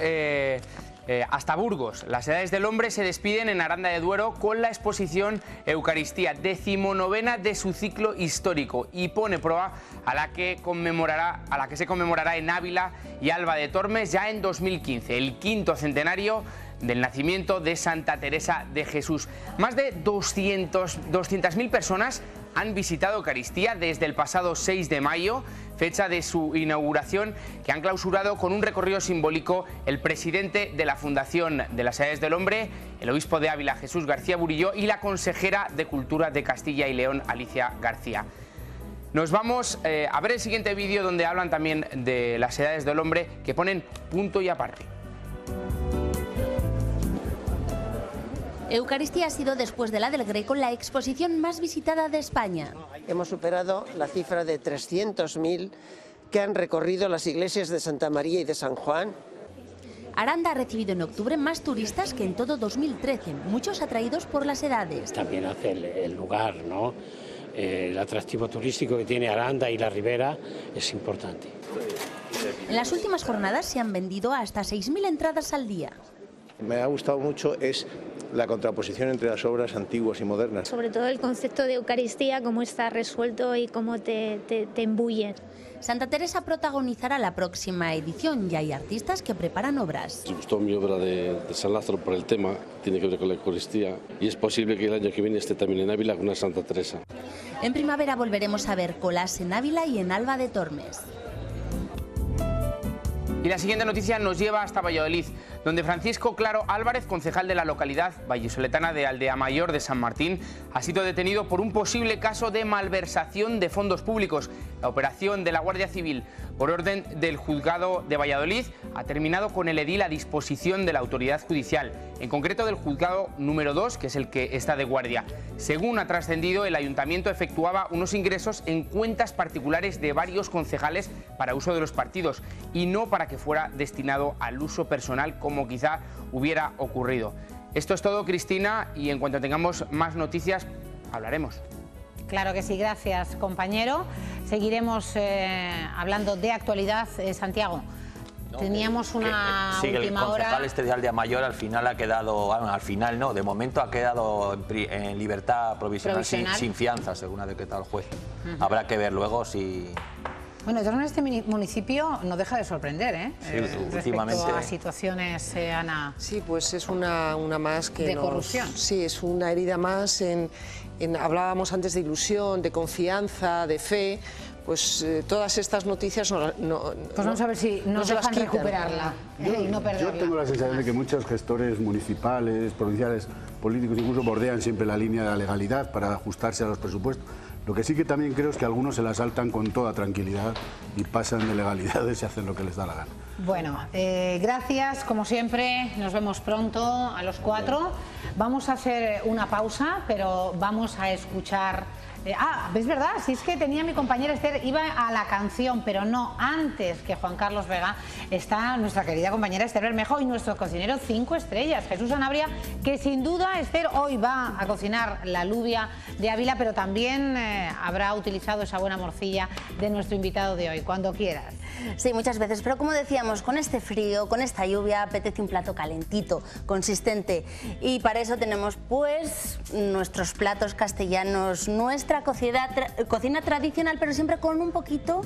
hasta Burgos. Las Edades del Hombre se despiden en Aranda de Duero con la exposición Eucaristía, 19ª de su ciclo histórico, y pone prueba a la que se conmemorará en Ávila y Alba de Tormes ya en 2015, el 5º centenario del nacimiento de Santa Teresa de Jesús. Más de 200.000 personas han visitado Eucaristía desde el pasado 6 de mayo, fecha de su inauguración, que han clausurado con un recorrido simbólico el presidente de la Fundación de las Edades del Hombre, el obispo de Ávila, Jesús García Burillo, y la consejera de Cultura de Castilla y León, Alicia García. Nos vamos a ver el siguiente vídeo donde hablan también de las edades del hombre, que ponen punto y aparte. Eucaristía ha sido, después de la del Greco, la exposición más visitada de España. Hemos superado la cifra de 300.000 que han recorrido las iglesias de Santa María y de San Juan. Aranda ha recibido en octubre más turistas que en todo 2013, muchos atraídos por las edades. También hace el lugar, ¿no? El atractivo turístico que tiene Aranda y la Ribera es importante. En las últimas jornadas se han vendido hasta 6.000 entradas al día. Me ha gustado mucho es la contraposición entre las obras antiguas y modernas. Sobre todo el concepto de Eucaristía, cómo está resuelto y cómo te embulle. Santa Teresa protagonizará la próxima edición y hay artistas que preparan obras. Me gustó mi obra de San Lázaro por el tema, tiene que ver con la Eucaristía, y es posible que el año que viene esté también en Ávila con una Santa Teresa. En primavera volveremos a ver colas en Ávila y en Alba de Tormes. Y la siguiente noticia nos lleva hasta Valladolid, donde Francisco Claro Álvarez, concejal de la localidad vallisoletana de Aldea Mayor de San Martín, ha sido detenido por un posible caso de malversación de fondos públicos. La operación de la Guardia Civil, por orden del juzgado de Valladolid, ha terminado con el edil a disposición de la autoridad judicial, en concreto del juzgado número 2, que es el que está de guardia. Según ha trascendido, el ayuntamiento efectuaba unos ingresos en cuentas particulares de varios concejales para uso de los partidos y no para que fuera destinado al uso personal como quizá hubiera ocurrido. Esto es todo, Cristina, y en cuanto tengamos más noticias hablaremos. Claro que sí, gracias, compañero. Seguiremos hablando de actualidad. Santiago, teníamos una sí, última hora. El concejal este de Aldea Mayor al final ha quedado, bueno, al final no, de momento ha quedado en libertad provisional. Sin fianza, según ha decretado el juez. Habrá que ver luego si... Bueno, entonces este municipio no deja de sorprender, ¿eh? Sí, últimamente. Respecto a situaciones, Ana. Sí, pues es una más que de corrupción. Sí, es una herida más hablábamos antes de ilusión, de confianza, de fe. Pues todas estas noticias pues vamos a ver si nos dejan recuperarla y no perderla. Yo tengo la sensación de que muchos gestores municipales, provinciales, políticos incluso bordean siempre la línea de la legalidad para ajustarse a los presupuestos. Lo que sí que también creo es que algunos se la saltan con toda tranquilidad y pasan de legalidades y hacen lo que les da la gana. Bueno, gracias, como siempre, nos vemos pronto a los 4. Vamos a hacer una pausa, pero vamos a escuchar... es verdad, si es que tenía mi compañera Esther, iba a la canción, pero no, antes que Juan Carlos Vega está nuestra querida compañera Esther Bermejo y nuestro cocinero 5 estrellas, Jesús Sanabria, que sin duda Esther hoy va a cocinar la alubia de Ávila, pero también habrá utilizado esa buena morcilla de nuestro invitado de hoy, cuando quieras. Sí, muchas veces, pero como decíamos, con este frío, con esta lluvia, apetece un plato calentito, consistente, y para eso tenemos pues nuestros platos castellanos, nuestra cocina tradicional, pero siempre con un poquito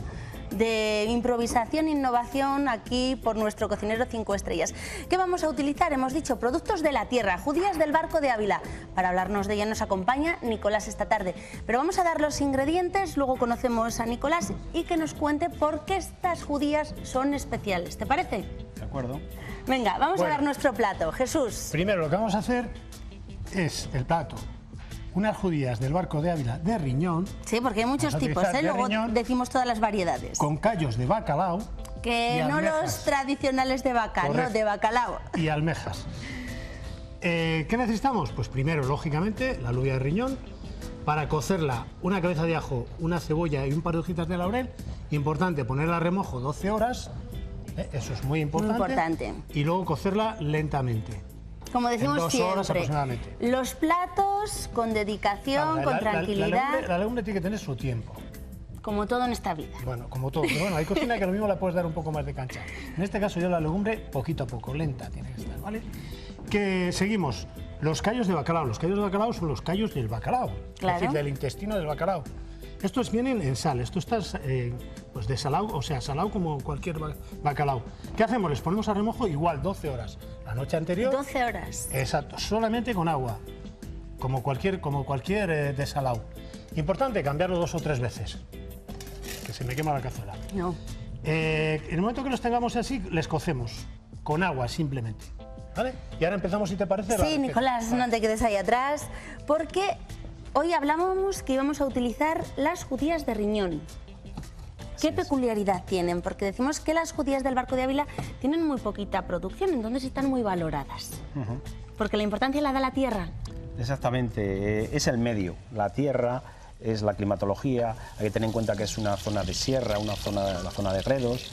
de improvisación e innovación aquí por nuestro cocinero 5 estrellas. ¿Qué vamos a utilizar? Hemos dicho productos de la tierra, judías del Barco de Ávila. Para hablarnos de ella nos acompaña Nicolás esta tarde. Pero vamos a dar los ingredientes, luego conocemos a Nicolás y que nos cuente por qué estas judías son especiales. ¿Te parece? De acuerdo. Venga, vamos a dar nuestro plato. Jesús. Primero lo que vamos a hacer es el plato. Unas judías del Barco de Ávila de riñón. Sí, porque hay muchos tipos, luego decimos todas las variedades. Con callos de bacalao. Que no los tradicionales de vaca, correcto, no, de bacalao. Y almejas. ¿Qué necesitamos? Pues primero, lógicamente, la alubia de riñón. Para cocerla, una cabeza de ajo, una cebolla y un par de hojitas de laurel. Importante, ponerla a remojo 12 horas. Eso es muy importante. Muy importante. Y luego cocerla lentamente. Como decimos en 2 horas siempre, aproximadamente. Los platos con dedicación, con tranquilidad. La legumbre tiene que tener su tiempo. Como todo en esta vida. Bueno, como todo. Pero bueno, hay cocina que lo mismo la puedes dar un poco más de cancha. En este caso yo la legumbre poquito a poco, lenta tiene que estar, ¿vale? Que seguimos. Los callos de bacalao. Los callos de bacalao son los callos del bacalao. Claro. Es decir, del intestino del bacalao. Estos vienen en sal, esto está pues desalado, o sea, salado como cualquier bacalao. ¿Qué hacemos? Les ponemos a remojo igual 12 horas. La noche anterior... 12 horas. Exacto, solamente con agua, como cualquier desalado. Importante cambiarlo 2 o 3 veces, que se me quema la cazuela. No. En el momento que los tengamos así, les cocemos con agua simplemente. ¿Vale? Y ahora empezamos, si te parece. Sí, Nicolás, no te quedes ahí atrás, porque hoy hablábamos que íbamos a utilizar las judías de riñón. ¿Qué peculiaridad tienen? Porque decimos que las judías del Barco de Ávila tienen muy poquita producción, entonces están muy valoradas. Porque la importancia la da la tierra. Exactamente, es el medio, la tierra, es la climatología, hay que tener en cuenta que es una zona de sierra, la zona de Gredos.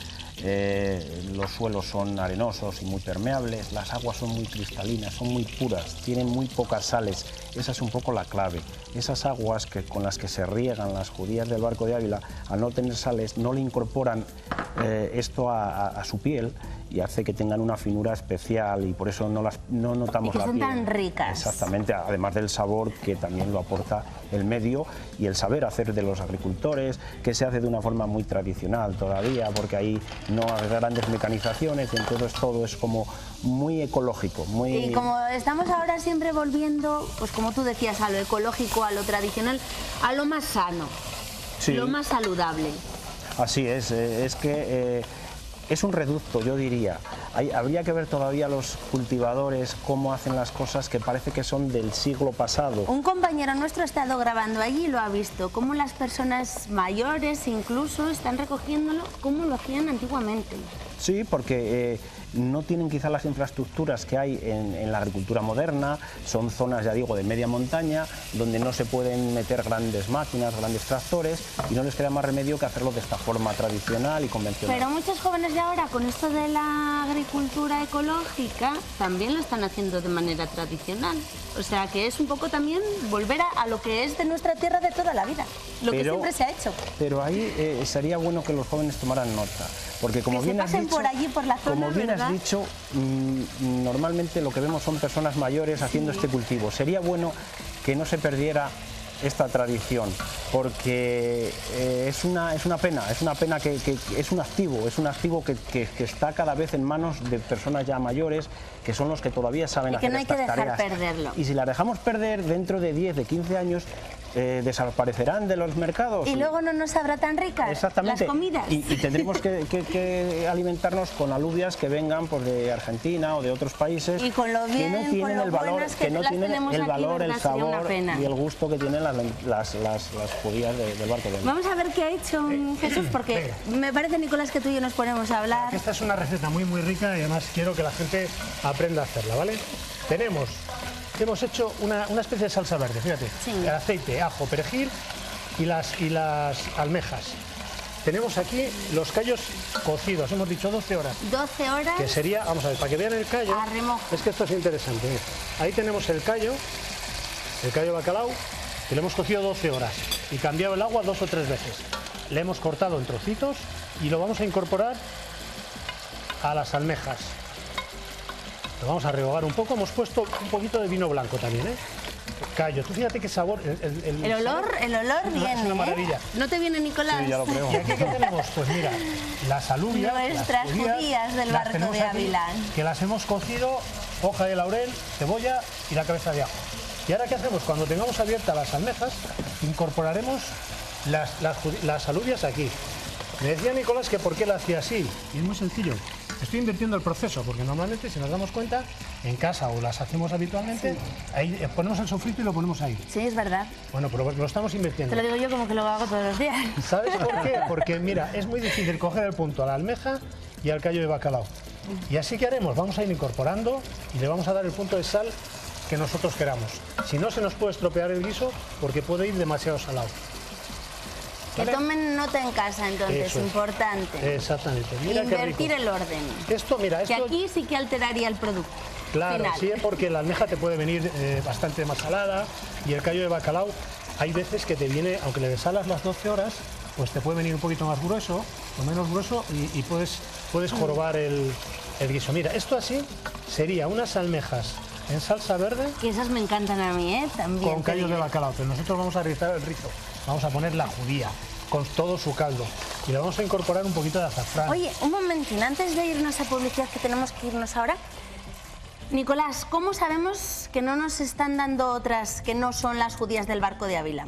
Los suelos son arenosos y muy permeables, las aguas son muy cristalinas, son muy puras, tienen muy pocas sales. Esa es un poco la clave. Esas aguas con las que se riegan las judías del Barco de Ávila, al no tener sales, no le incorporan esto a su piel y hace que tengan una finura especial y por eso no notamos la piel. Y que son tan ricas. Exactamente, además del sabor que también lo aporta el medio y el saber hacer de los agricultores, que se hace de una forma muy tradicional todavía, porque ahí no hay grandes mecanizaciones y entonces todo es como muy ecológico. Y como estamos ahora siempre volviendo, pues como tú decías, a lo ecológico, a lo tradicional, a lo más sano, sí, lo más saludable. Así es que es un reducto, yo diría. Habría que ver todavía los cultivadores cómo hacen las cosas que parece que son del siglo pasado. Un compañero nuestro ha estado grabando allí y lo ha visto, cómo las personas mayores incluso están recogiéndolo como lo hacían antiguamente. Sí, porque no tienen quizá las infraestructuras que hay en la agricultura moderna, son zonas, ya digo, de media montaña, donde no se pueden meter grandes máquinas, grandes tractores, y no les queda más remedio que hacerlo de esta forma tradicional y convencional. Pero muchos jóvenes de ahora, con esto de la agricultura ecológica, también lo están haciendo de manera tradicional. O sea, que es un poco también volver a lo que es de nuestra tierra de toda la vida, lo que siempre se ha hecho. Pero ahí sería bueno que los jóvenes tomaran nota, porque como bien has dicho, por allí, por la zona, como bien ¿verdad? has dicho, normalmente lo que vemos son personas mayores haciendo este cultivo. Sería bueno que no se perdiera esta tradición, porque es una pena que es un activo que está cada vez en manos de personas ya mayores, que son los que todavía saben hacer estas tareas. Y que no hay que dejar perderlo. Y si la dejamos perder, dentro de 10, de 15 años, desaparecerán de los mercados. Y luego no nos sabrá tan ricas exactamente las comidas. Y tendremos que alimentarnos con alubias que vengan pues, de Argentina o de otros países y con lo bien, que no tienen el valor, el sabor y el gusto que tienen las judías del Barco de Ávila. Vamos a ver qué ha hecho Jesús, porque me parece, Nicolás, que tú y yo nos ponemos a hablar. Esta es una receta muy rica y además quiero que la gente aprenda a hacerla, ¿vale? Hemos hecho una especie de salsa verde, fíjate, el aceite, ajo, perejil y las almejas. Tenemos aquí los callos cocidos, hemos dicho 12 horas. 12 horas. Que sería, vamos a ver, para que vean el callo, es que esto es interesante. Mira. Ahí tenemos el callo de bacalao, que lo hemos cocido 12 horas y cambiado el agua 2 o 3 veces. Le hemos cortado en trocitos y lo vamos a incorporar a las almejas. Lo vamos a rehogar un poco, hemos puesto un poquito de vino blanco también, ¿eh? Callo, tú fíjate qué sabor. El olor viene, es una maravilla. ¿No te viene, Nicolás? Sí, ya lo creo. ¿Y aquí qué tenemos? Pues mira, las alubias. Nuestras judías del Barco de Ávila. Que las hemos cocido, hoja de laurel, cebolla y la cabeza de ajo. ¿Y ahora qué hacemos? Cuando tengamos abiertas las almejas, incorporaremos las alubias aquí. Me decía Nicolás que por qué la hacía así. Y es muy sencillo. Estoy invirtiendo el proceso, porque normalmente, si nos damos cuenta, en casa o las hacemos habitualmente, ahí ponemos el sofrito y lo ponemos ahí. Sí, es verdad. Bueno, pero lo estamos invirtiendo. Te lo digo yo como que lo hago todos los días. ¿Sabes por qué? Porque, mira, es muy difícil coger el punto a la almeja y al callo de bacalao. Y así que haremos, vamos a ir incorporando y le vamos a dar el punto de sal que nosotros queramos. Si no, se nos puede estropear el guiso porque puede ir demasiado salado. ¿Vale? Que tomen nota en casa, entonces, es importante. Exactamente. Mira invertir el orden. Esto, mira, que aquí sí que alteraría el producto. Claro, final. Sí, porque la almeja te puede venir bastante más salada y el callo de bacalao hay veces que te viene, aunque le desalas las 12 horas, pues te puede venir un poquito más grueso o menos grueso y puedes jorobar el guiso. Mira, esto así sería unas almejas en salsa verde. Que esas me encantan a mí, también. Con callos de bacalao, pero nosotros vamos a rizar el rizo. Vamos a poner la judía con todo su caldo y le vamos a incorporar un poquito de azafrán. Oye, un momentín, antes de irnos a publicidad, que tenemos que irnos ahora. Nicolás, ¿cómo sabemos que no nos están dando otras que no son las judías del Barco de Ávila?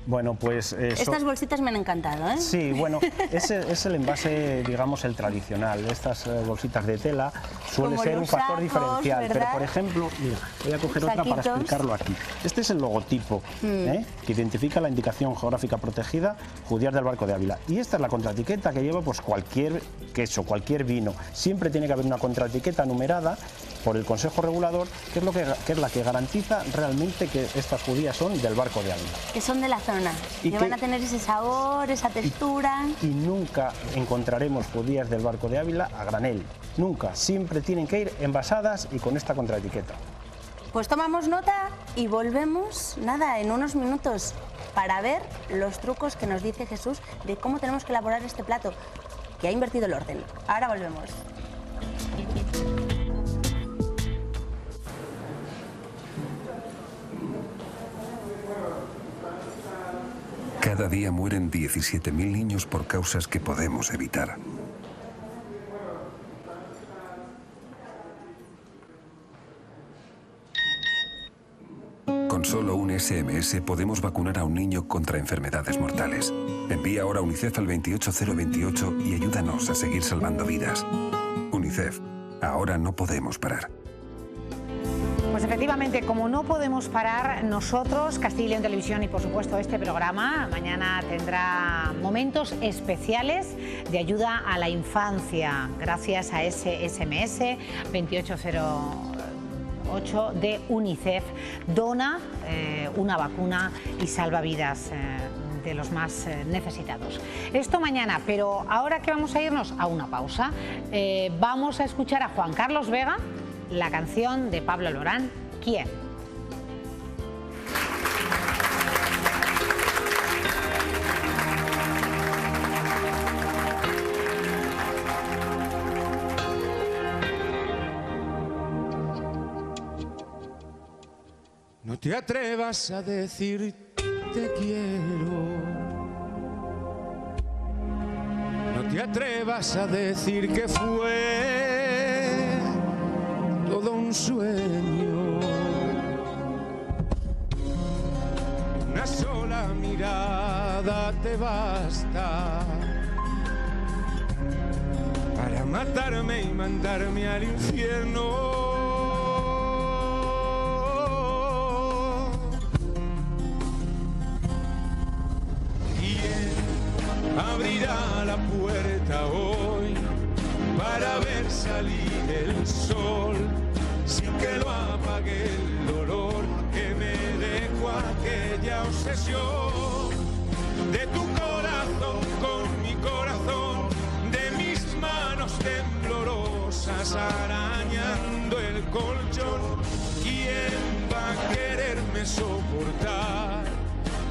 Bueno, pues... Estas bolsitas me han encantado, ¿eh? Sí, bueno, es el envase, digamos, el tradicional. Estas bolsitas de tela suele Como ser un los factor sacos, diferencial. ¿verdad? Pero, por ejemplo, mira, voy a coger otra para explicarlo aquí. Este es el logotipo que identifica la indicación geográfica protegida judías del Barco de Ávila. Y esta es la contraetiqueta que lleva pues cualquier queso, cualquier vino. Siempre tiene que haber una contraetiqueta numerada por el Consejo Regulador, que es la que garantiza realmente que estas judías son del Barco de Ávila. Que son de la zona, Y que van a tener ese sabor, esa textura. Y nunca encontraremos judías del Barco de Ávila a granel. Nunca. Siempre tienen que ir envasadas y con esta contraetiqueta. Pues tomamos nota y volvemos, nada, en unos minutos para ver los trucos que nos dice Jesús de cómo tenemos que elaborar este plato, que ha invertido el orden. Ahora volvemos. Cada día mueren 17.000 niños por causas que podemos evitar. Con solo un SMS podemos vacunar a un niño contra enfermedades mortales. Envía ahora UNICEF al 28028 y ayúdanos a seguir salvando vidas. UNICEF, ahora no podemos parar. Pues efectivamente, como no podemos parar, nosotros, Castilla y León Televisión y por supuesto este programa, mañana tendrá momentos especiales de ayuda a la infancia, gracias a ese SMS 2808 de UNICEF. Dona una vacuna y salva vidas de los más necesitados. Esto mañana, pero ahora que vamos a irnos a una pausa, vamos a escuchar a Juan Carlos Vega, la canción de Pablo Alborán, ¿Quién? No te atrevas a decir te quiero. No te atrevas a decir que fue todo un sueño. Una sola mirada te basta para matarme y mandarme al infierno. Abrirá la puerta hoy para ver salir el sol, sin que lo apague el dolor que me dejó aquella obsesión de tu corazón con mi corazón, de mis manos temblorosas arañando el colchón. ¿Quién va a quererme soportar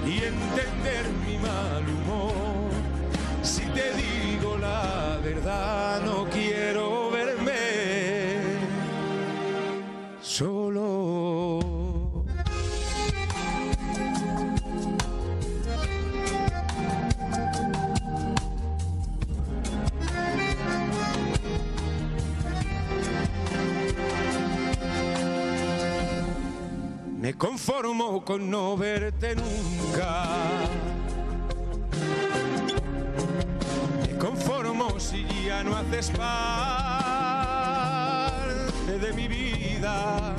y entender mi mal humor? Si te digo la verdad, no quiero verme solo. Me conformo con no verte nunca. Conformo si ya no haces parte de mi vida.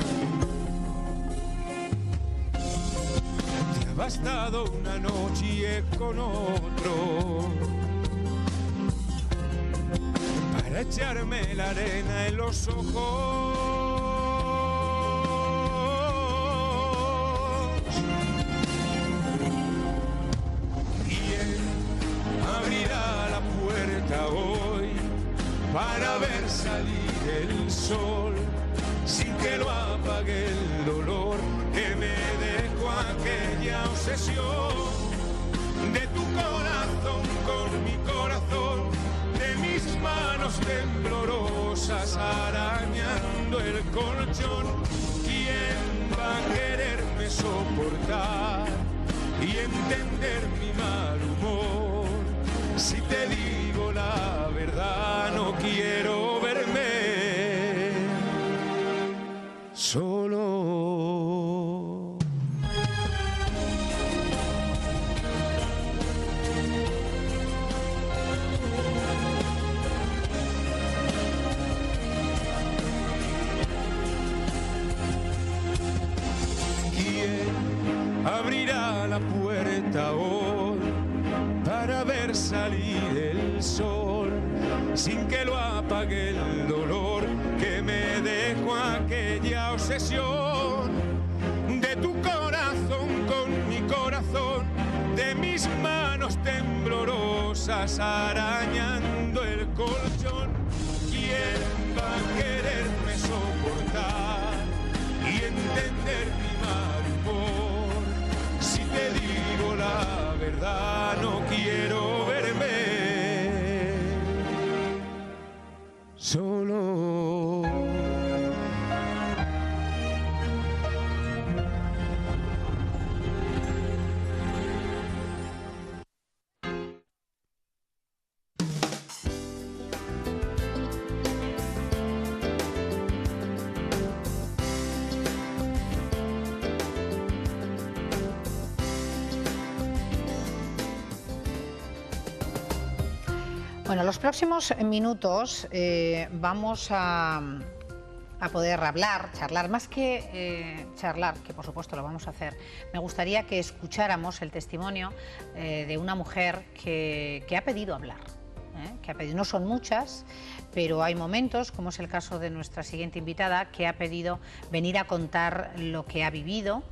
Te ha bastado una noche con otro para echarme la arena en los ojos. Abrirá la puerta hoy para ver salir el sol, sin que lo apague el dolor que me dejó aquella obsesión de tu corazón con mi corazón, de mis manos temblorosas arañando el colchón. ¿Quién va a quererme soportar y entender mi mal humor? Si te digo la verdad, no quiero verme solo. sol, sin que lo apague el dolor que me dejó aquella obsesión de tu corazón con mi corazón, de mis manos temblorosas arañando el colchón. ¿Quién va a quererme soportar y entender mi mal humor? Si te digo la verdad, no quiero verme solo. Bueno, los próximos minutos vamos a poder hablar, charlar, más que charlar, que por supuesto lo vamos a hacer. Me gustaría que escucháramos el testimonio de una mujer que ha pedido hablar. Que ha pedido, no son muchas, pero hay momentos, como es el caso de nuestra siguiente invitada, que ha pedido venir a contar lo que ha vivido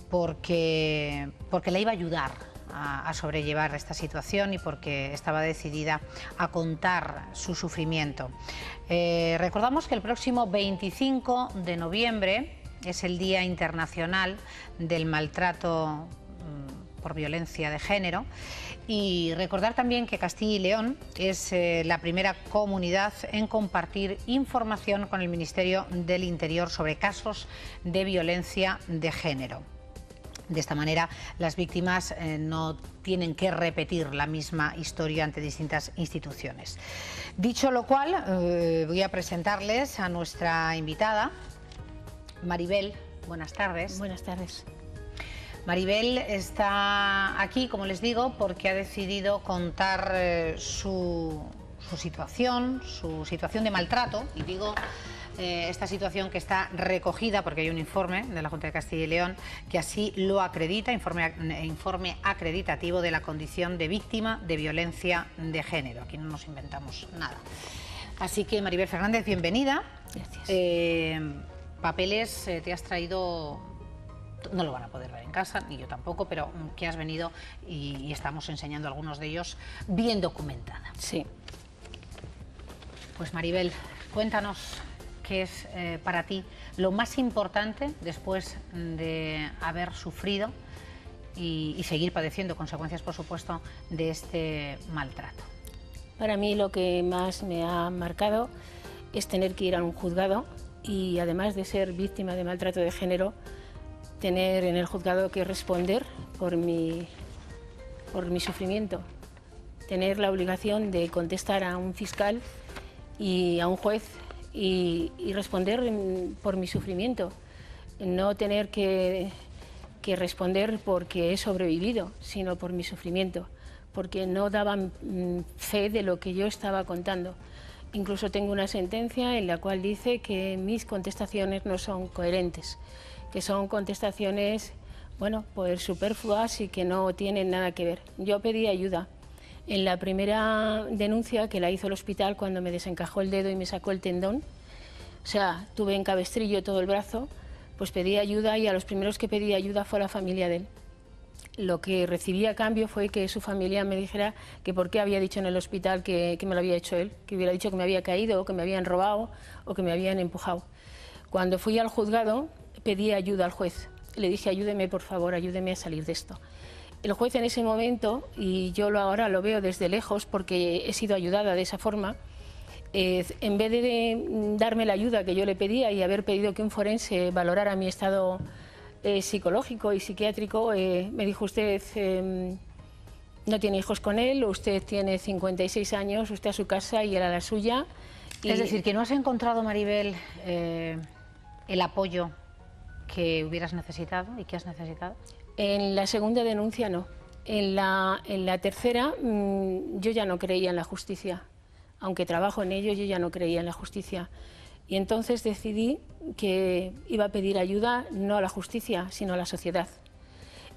porque le iba a ayudar a sobrellevar esta situación y porque estaba decidida a contar su sufrimiento. Recordamos que el próximo 25 de noviembre es el Día Internacional del Maltrato por Violencia de Género, y recordar también que Castilla y León es la primera comunidad en compartir información con el Ministerio del Interior sobre casos de violencia de género. De esta manera, las víctimas no tienen que repetir la misma historia ante distintas instituciones. Dicho lo cual, voy a presentarles a nuestra invitada, Maribel. Buenas tardes. Buenas tardes. Maribel está aquí, como les digo, porque ha decidido contar su situación de maltrato, y digo esta situación que está recogida porque hay un informe de la Junta de Castilla y León que así lo acredita, informe acreditativo de la condición de víctima de violencia de género. Aquí no nos inventamos nada. Así que, Maribel Fernández, bienvenida. Gracias. Papeles te has traído, no lo van a poder ver en casa, ni yo tampoco, pero que has venido y estamos enseñando algunos de ellos bien documentada. Sí. Pues, Maribel, cuéntanos qué es para ti lo más importante después de haber sufrido y seguir padeciendo consecuencias, por supuesto, de este maltrato. Para mí lo que más me ha marcado es tener que ir a un juzgado y, además de ser víctima de maltrato de género, tener en el juzgado que responder por mi sufrimiento, tener la obligación de contestar a un fiscal y a un juez y responder por mi sufrimiento, no tener que responder porque he sobrevivido, sino por mi sufrimiento, porque no daban fe de lo que yo estaba contando. Incluso tengo una sentencia en la cual dice que mis contestaciones no son coherentes, que son contestaciones, bueno, pues superfluas y que no tienen nada que ver. Yo pedí ayuda. En la primera denuncia, que la hizo el hospital cuando me desencajó el dedo y me sacó el tendón, o sea, tuve en cabestrillo todo el brazo, pues pedí ayuda, y a los primeros que pedí ayuda fue a la familia de él. Lo que recibí a cambio fue que su familia me dijera que por qué había dicho en el hospital que me lo había hecho él, que hubiera dicho que me había caído, o que me habían robado, o que me habían empujado. Cuando fui al juzgado, pedí ayuda al juez. Le dije, ayúdeme, por favor, ayúdeme a salir de esto. El juez en ese momento, y yo ahora lo veo desde lejos porque he sido ayudada de esa forma, en vez de darme la ayuda que yo le pedía y haber pedido que un forense valorara mi estado psicológico y psiquiátrico, me dijo, usted no tiene hijos con él, usted tiene 56 años, usted a su casa y él a la suya. Es decir, que no has encontrado, Maribel, el apoyo que hubieras necesitado y que has necesitado. En la segunda denuncia no. En la tercera yo ya no creía en la justicia. Aunque trabajo en ello, yo ya no creía en la justicia. Y entonces decidí que iba a pedir ayuda no a la justicia, sino a la sociedad.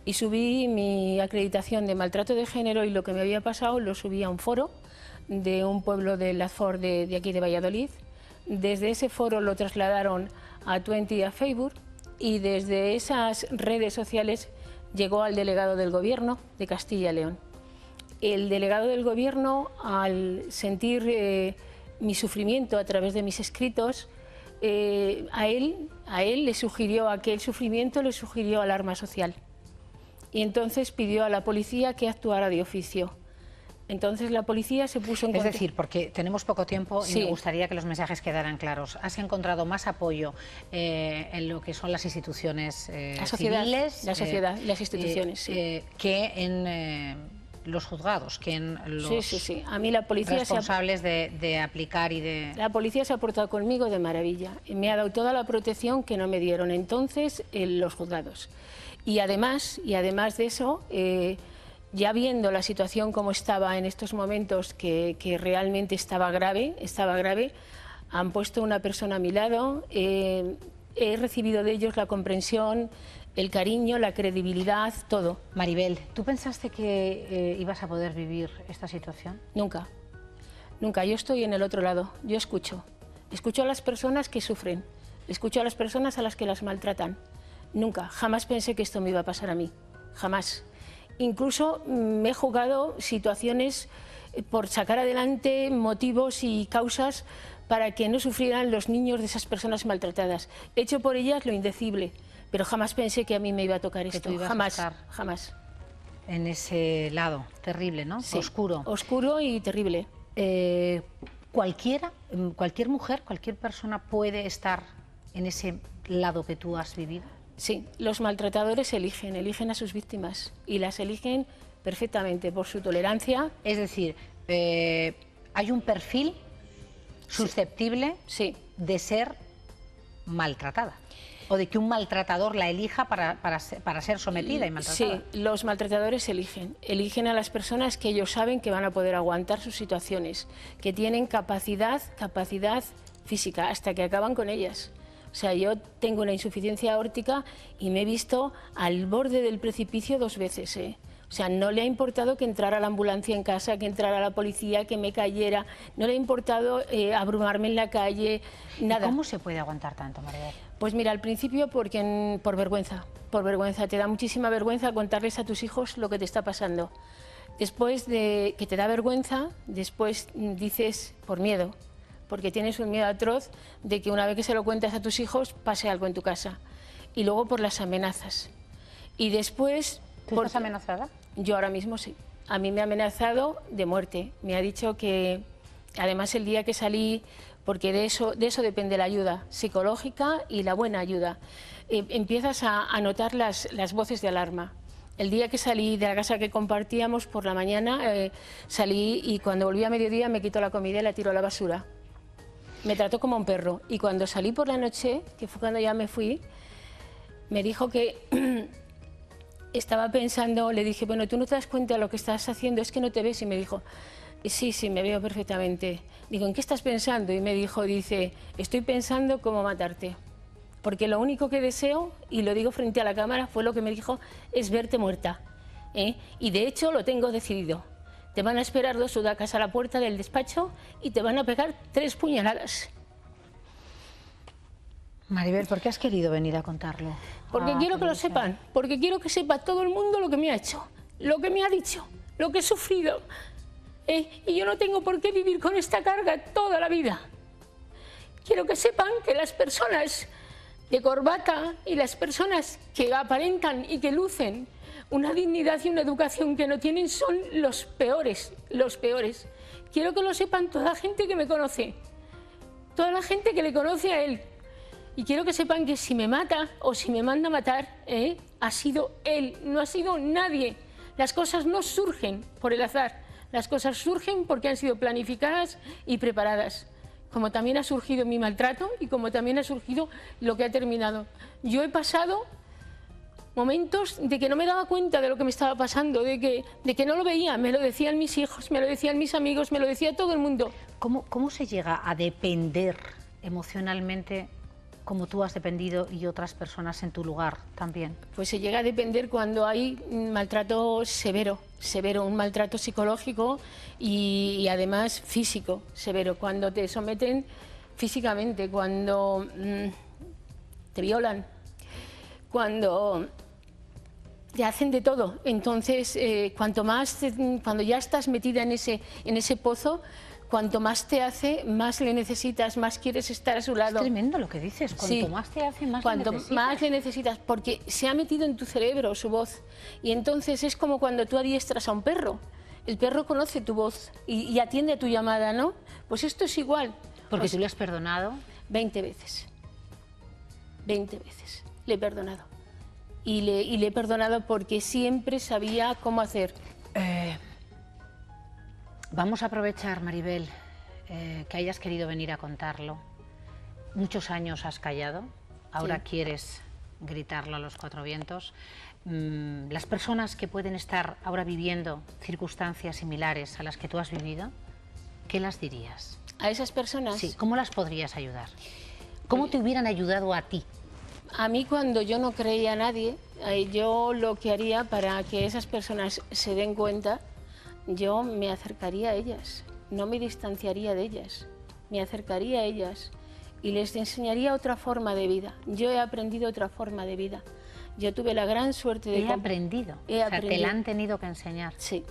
Y subí mi acreditación de maltrato de género, y lo que me había pasado lo subí a un foro de un pueblo de Lazford de aquí de Valladolid. Desde ese foro lo trasladaron a Twenty y a Facebook, y desde esas redes sociales llegó al delegado del Gobierno de Castilla y León. El delegado del Gobierno, al sentir mi sufrimiento a través de mis escritos, a él le sugirió, aquel sufrimiento le sugirió alarma social. Y entonces pidió a la policía que actuara de oficio. Entonces la policía se puso en Es decir, porque tenemos poco tiempo y me gustaría que los mensajes quedaran claros. ¿Has encontrado más apoyo en lo que son las instituciones la sociedad, civiles? La sociedad, las instituciones, sí. Que en los juzgados, que en los sí. A mí la policía responsables de aplicar y de... La policía se ha portado conmigo de maravilla. Me ha dado toda la protección que no me dieron entonces en los juzgados. Y además de eso... ya viendo la situación como estaba en estos momentos, que realmente estaba grave, han puesto una persona a mi lado, he recibido de ellos la comprensión, el cariño, la credibilidad, todo. Maribel, ¿tú pensaste que ibas a poder vivir esta situación? Nunca, nunca. Yo estoy en el otro lado, yo escucho a las personas que sufren, escucho a las personas a las que las maltratan. Nunca, jamás pensé que esto me iba a pasar a mí, jamás. Incluso me he jugado situaciones por sacar adelante motivos y causas para que no sufrieran los niños de esas personas maltratadas. He hecho por ellas lo indecible, pero jamás pensé que a mí me iba a tocar esto. Jamás. En ese lado terrible, ¿no? Sí, oscuro. Oscuro y terrible. Cualquier mujer, cualquier persona puede estar en ese lado que tú has vivido. Sí, los maltratadores eligen a sus víctimas y las eligen perfectamente por su tolerancia. Es decir, hay un perfil susceptible de ser maltratada o de que un maltratador la elija para ser sometida y maltratada. Sí, los maltratadores eligen a las personas que ellos saben que van a poder aguantar sus situaciones, que tienen capacidad física hasta que acaban con ellas. O sea, yo tengo una insuficiencia aórtica y me he visto al borde del precipicio 2 veces. O sea, no le ha importado que entrara la ambulancia en casa, que entrara la policía, que me cayera. No le ha importado abrumarme en la calle, nada. ¿Y cómo se puede aguantar tanto, Maribel? Pues mira, al principio por vergüenza. Por vergüenza. Te da muchísima vergüenza contarles a tus hijos lo que te está pasando. Después de que te da vergüenza, después dices por miedo. Porque tienes un miedo atroz de que una vez que se lo cuentas a tus hijos pase algo en tu casa. Y luego por las amenazas. Y después... ¿Tú estás amenazada? Yo ahora mismo sí. A mí me ha amenazado de muerte. Me ha dicho que, además el día que salí, porque de eso depende la ayuda psicológica y la buena ayuda, empiezas a notar las voces de alarma. El día que salí de la casa que compartíamos por la mañana, salí y cuando volví a mediodía me quitó la comida y la tiró a la basura. Me trató como un perro y cuando salí por la noche, que fue cuando ya me fui, me dijo que estaba pensando, le dije, bueno, ¿tú no te das cuenta de lo que estás haciendo? Es que no te ves. Y me dijo, sí, me veo perfectamente. Digo, ¿en qué estás pensando? Y me dijo, estoy pensando cómo matarte. Porque lo único que deseo, y lo digo frente a la cámara, fue lo que me dijo, es verte muerta. Y de hecho lo tengo decidido. Te van a esperar 2 sudacas a la puerta del despacho y te van a pegar 3 puñaladas. Maribel, ¿por qué has querido venir a contarlo? Porque quiero que lo sepan, porque quiero que sepa todo el mundo lo que me ha hecho, lo que me ha dicho, lo que he sufrido. Y yo no tengo por qué vivir con esta carga toda la vida. Quiero que sepan que las personas de corbata y las personas que aparentan y que lucen una dignidad y una educación que no tienen son los peores, los peores. Quiero que lo sepan toda la gente que me conoce, toda la gente que le conoce a él. Y quiero que sepan que si me mata o si me manda a matar, ha sido él, no ha sido nadie. Las cosas no surgen por el azar, las cosas surgen porque han sido planificadas y preparadas. Como también ha surgido mi maltrato y como también ha surgido lo que ha terminado. Yo he pasado momentos de que no me daba cuenta de lo que me estaba pasando, de que no lo veía. Me lo decían mis hijos, me lo decían mis amigos, me lo decía todo el mundo. ¿Cómo se llega a depender emocionalmente como tú has dependido y otras personas en tu lugar también? Pues se llega a depender cuando hay maltrato severo, un maltrato psicológico y además físico severo, cuando te someten físicamente, cuando te violan, cuando te hacen de todo. Entonces, cuando ya estás metida en ese pozo, cuanto más te hace, más le necesitas, más quieres estar a su lado. Es tremendo lo que dices, cuanto más te hace, más le necesitas. Cuanto más le necesitas, porque se ha metido en tu cerebro su voz. Y entonces es como cuando tú adiestras a un perro. El perro conoce tu voz y atiende a tu llamada, ¿no? Pues esto es igual. Porque tú le has perdonado 20 veces. 20 veces le he perdonado. Y le he perdonado porque siempre sabía cómo hacer. Vamos a aprovechar, Maribel, que hayas querido venir a contarlo. Muchos años has callado, ahora quieres gritarlo a los cuatro vientos. Las personas que pueden estar ahora viviendo circunstancias similares a las que tú has vivido, ¿qué las dirías? ¿A esas personas? Sí, ¿cómo las podrías ayudar? ¿Cómo te hubieran ayudado a ti? A mí, cuando yo no creía a nadie, yo lo que haría para que esas personas se den cuenta, yo me acercaría a ellas, no me distanciaría de ellas, me acercaría a ellas y les enseñaría otra forma de vida. Yo he aprendido otra forma de vida. Yo tuve la gran suerte de... He aprendido. O sea, te la han tenido que enseñar. Sí.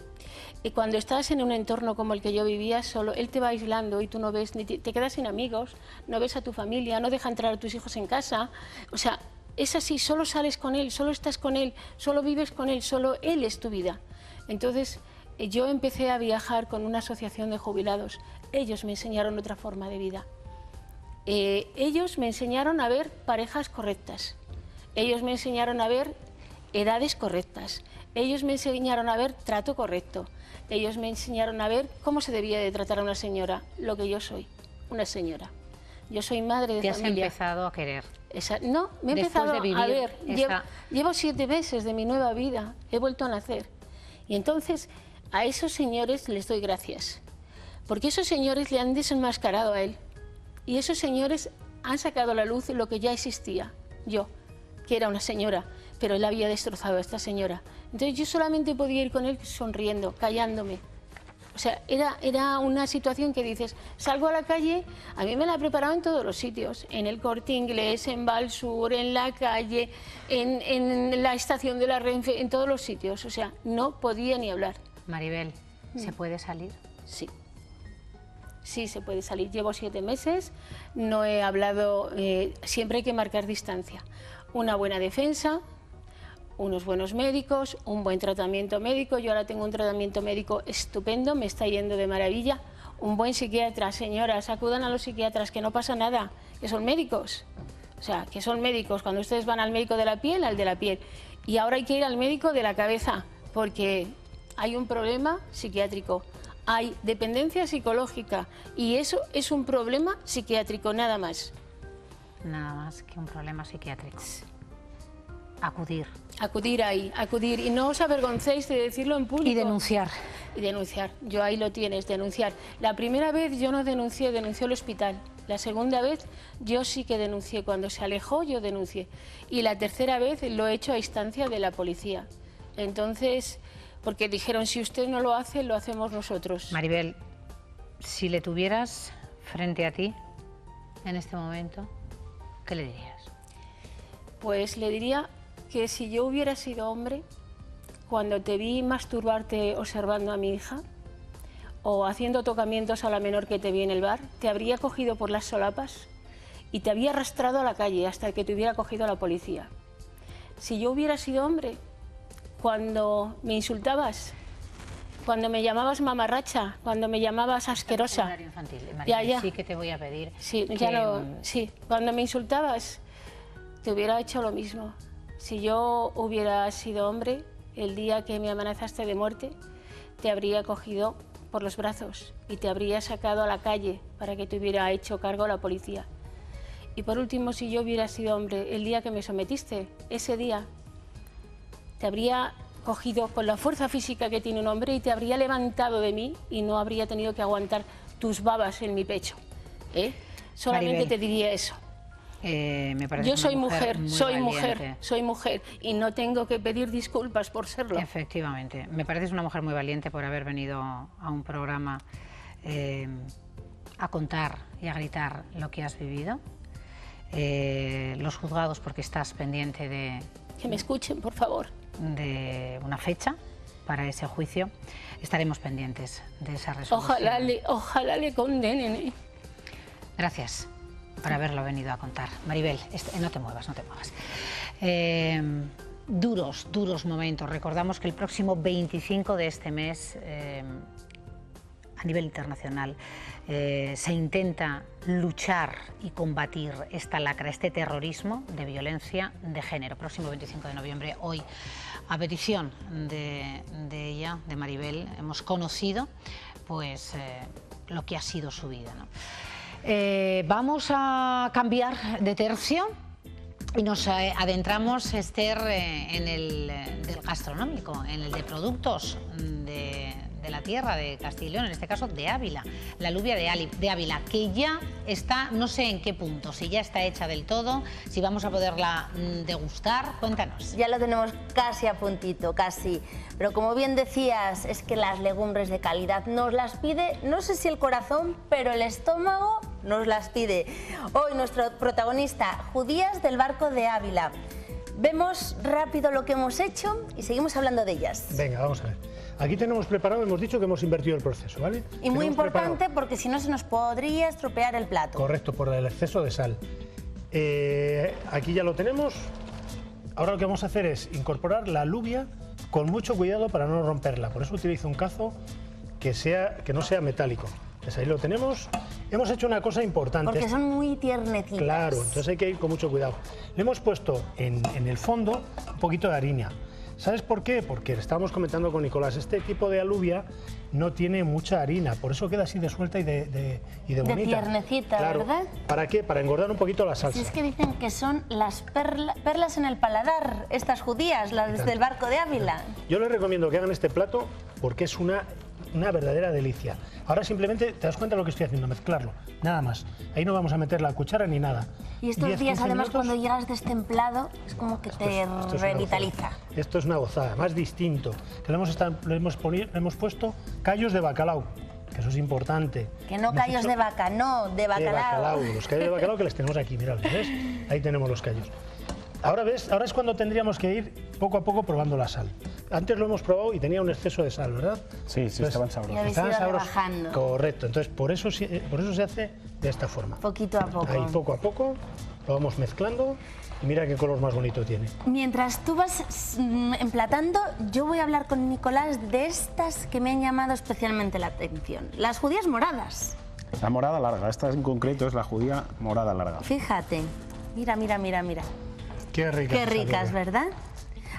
Y cuando estás en un entorno como el que yo vivía, solo él te va aislando y tú no ves, te quedas sin amigos, no ves a tu familia, no deja entrar a tus hijos en casa. O sea, es así, solo sales con él, solo estás con él, solo vives con él, solo él es tu vida. Entonces, yo empecé a viajar con una asociación de jubilados. Ellos me enseñaron otra forma de vida. Ellos me enseñaron a ver parejas correctas. Ellos me enseñaron a ver edades correctas. Ellos me enseñaron a ver trato correcto. Ellos me enseñaron a ver cómo se debía de tratar a una señora, lo que yo soy, una señora. Yo soy madre de familia. ¿Te has empezado a querer? No, me he empezado a ver. Llevo 7 meses de mi nueva vida, he vuelto a nacer. Y entonces, a esos señores les doy gracias, porque esos señores le han desenmascarado a él. Y esos señores han sacado a la luz lo que ya existía. Yo, que era una señora, pero él había destrozado a esta señora. Entonces yo solamente podía ir con él sonriendo, callándome. O sea, era una situación que dices, salgo a la calle, a mí me la preparaban en todos los sitios, en el Corte Inglés, en Valsur, en la calle, en la estación de la Renfe, en todos los sitios. O sea, no podía ni hablar. Maribel, ¿se puede salir? Sí. Sí, se puede salir. Llevo 7 meses, no he hablado, siempre hay que marcar distancia. Una buena defensa, unos buenos médicos, un buen tratamiento médico. Yo ahora tengo un tratamiento médico estupendo, me está yendo de maravilla. Un buen psiquiatra, señoras, acudan a los psiquiatras, que no pasa nada, que son médicos. O sea, que son médicos. Cuando ustedes van al médico de la piel, al de la piel. Y ahora hay que ir al médico de la cabeza, porque hay un problema psiquiátrico. Hay dependencia psicológica y eso es un problema psiquiátrico, nada más. Nada más que un problema psiquiátrico. Acudir. Acudir ahí, acudir. Y no os avergoncéis de decirlo en público. Y denunciar. Y denunciar. Yo ahí lo tienes, denunciar. La primera vez yo no denuncié, denunció el hospital. La segunda vez yo sí que denuncié. Cuando se alejó yo denuncié. Y la tercera vez lo he hecho a instancia de la policía. Entonces, porque dijeron, si usted no lo hace, lo hacemos nosotros. Maribel, si le tuvieras frente a ti en este momento, ¿qué le dirías? Pues le diría que si yo hubiera sido hombre, cuando te vi masturbarte observando a mi hija o haciendo tocamientos a la menor que te vi en el bar, te habría cogido por las solapas y te había arrastrado a la calle hasta que te hubiera cogido la policía. Si yo hubiera sido hombre, cuando me insultabas, cuando me llamabas mamarracha, cuando me llamabas asquerosa. Infantil, María, ya. Sí que te voy a pedir. Sí, que... ya lo, sí, cuando me insultabas, te hubiera hecho lo mismo. Si yo hubiera sido hombre, el día que me amenazaste de muerte, te habría cogido por los brazos y te habría sacado a la calle para que te hubiera hecho cargo la policía. Y por último, si yo hubiera sido hombre, el día que me sometiste, ese día, te habría cogido con la fuerza física que tiene un hombre y te habría levantado de mí y no habría tenido que aguantar tus babas en mi pecho. Solamente Maribel, te diría eso. Me parece Yo soy una mujer, muy soy valiente. mujer y no tengo que pedir disculpas por serlo. Efectivamente, me pareces una mujer muy valiente por haber venido a un programa a contar y a gritar lo que has vivido. Los juzgados, porque estás pendiente de... Que me escuchen, por favor. De una fecha para ese juicio. Estaremos pendientes de esa resolución. Ojalá le condenen. Gracias por haberlo venido a contar. Maribel, no te muevas, no te muevas. Duros momentos. Recordamos que el próximo 25 de este mes, a nivel internacional, se intenta luchar y combatir esta lacra, este terrorismo de violencia de género. Próximo 25 de noviembre, hoy, a petición de ella, de Maribel, hemos conocido pues, lo que ha sido su vida, ¿no? Vamos a cambiar de tercio y nos adentramos, Esther, en el del gastronómico, en el de productos de la tierra de Castilla y León, en este caso de Ávila, la alubia de Ávila, que ya está, no sé en qué punto, si ya está hecha del todo, si vamos a poderla degustar. Cuéntanos. Ya lo tenemos casi a puntito, casi. Pero como bien decías, es que las legumbres de calidad nos las pide, no sé si el corazón, pero el estómago nos las pide. Hoy nuestro protagonista, judías del barco de Ávila. Vemos rápido lo que hemos hecho y seguimos hablando de ellas. Venga, vamos a ver. Aquí tenemos preparado, hemos dicho que hemos invertido el proceso, ¿vale? Y muy importante porque si no se nos podría estropear el plato. Correcto, por el exceso de sal. Aquí ya lo tenemos. Ahora lo que vamos a hacer es incorporar la alubia con mucho cuidado para no romperla. Por eso utilizo un cazo que no sea metálico. Pues ahí lo tenemos. Hemos hecho una cosa importante. Porque son muy tiernecitas. Claro, entonces hay que ir con mucho cuidado. Le hemos puesto en el fondo un poquito de harina. ¿Sabes por qué? Porque estábamos comentando con Nicolás, este tipo de alubia no tiene mucha harina, por eso queda así de suelta y de bonita. De tiernecita, claro. ¿verdad? ¿Para qué? Para engordar un poquito la salsa. Si es que dicen que son las perlas en el paladar, estas judías, las del barco de Ávila. Yo les recomiendo que hagan este plato porque es una verdadera delicia. Ahora simplemente te das cuenta de lo que estoy haciendo, mezclarlo, nada más. Ahí no vamos a meter la cuchara ni nada. Y estos 10, días, además, minutos, cuando llegas destemplado, es como que te revitaliza. Esto es una gozada, más distinto. Que le hemos puesto callos de bacalao, que eso es importante. Que no callos de vaca, no, de bacalao. Los callos de bacalao que les tenemos aquí, mirad, ¿ves? Ahí tenemos los callos. Ahora ves, ahora es cuando tendríamos que ir poco a poco probando la sal. Antes lo hemos probado y tenía un exceso de sal, ¿verdad? Sí, sí, estaban sabrosos. Y habéis ido rebajando. Correcto, entonces por eso se hace de esta forma. Poquito a poco. Ahí, poco a poco, lo vamos mezclando y mira qué color más bonito tiene. Mientras tú vas emplatando, yo voy a hablar con Nicolás de estas que me han llamado especialmente la atención. Las judías moradas. La morada larga, esta en concreto es la judía morada larga. Fíjate, mira, mira, mira, mira. Qué ricas. Qué ricas, ¿verdad?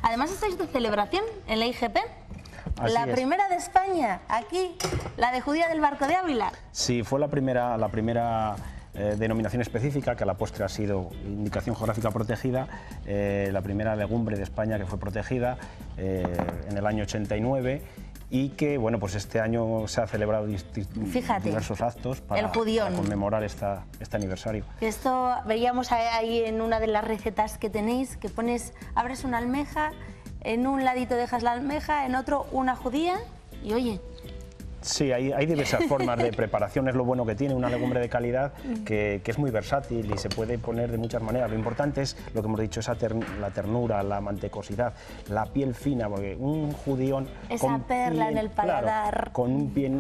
Además estáis de celebración en la IGP. Así la es. primera de España, aquí, la de judía del barco de Ávila. Sí, fue la primera denominación específica, que a la postre ha sido indicación geográfica protegida, la primera legumbre de España que fue protegida en el año 89 y que, bueno, pues este año se ha celebrado diversos actos para conmemorar este aniversario. Esto veíamos ahí en una de las recetas que tenéis, que abres una almeja, en un ladito dejas la almeja, en otro una judía y oye... Sí, hay diversas formas de preparación, es lo bueno que tiene una legumbre de calidad que es muy versátil y se puede poner de muchas maneras. Lo importante es lo que hemos dicho, la ternura, la mantecosidad, la piel fina, porque un judión... Esa perla en el paladar. Claro,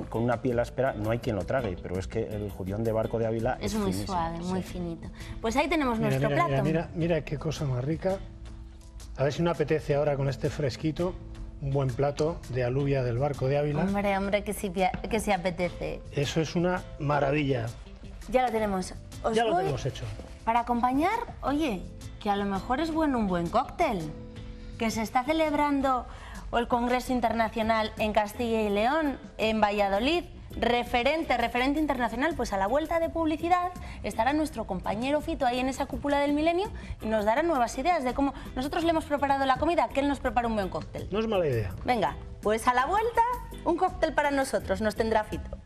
con una piel áspera no hay quien lo trague, pero es que el judión de barco de Ávila es muy finísimo, suave, sí. muy finito. Pues ahí tenemos nuestro plato. Mira qué cosa más rica. A ver si no apetece ahora con este fresquito. Un buen plato de alubia del barco de Ávila. Hombre, que sí apetece. Eso es una maravilla. Ya lo tenemos. Ya lo tenemos hecho. Para acompañar, oye, que a lo mejor es bueno un buen cóctel. Que se está celebrando el Congreso Internacional en Castilla y León, en Valladolid. Referente internacional, pues a la vuelta de publicidad estará nuestro compañero Fito ahí en esa cúpula del milenio y nos dará nuevas ideas de cómo nosotros le hemos preparado la comida, que él nos prepara un buen cóctel. No es mala idea. Venga, pues a la vuelta un cóctel para nosotros, nos tendrá Fito.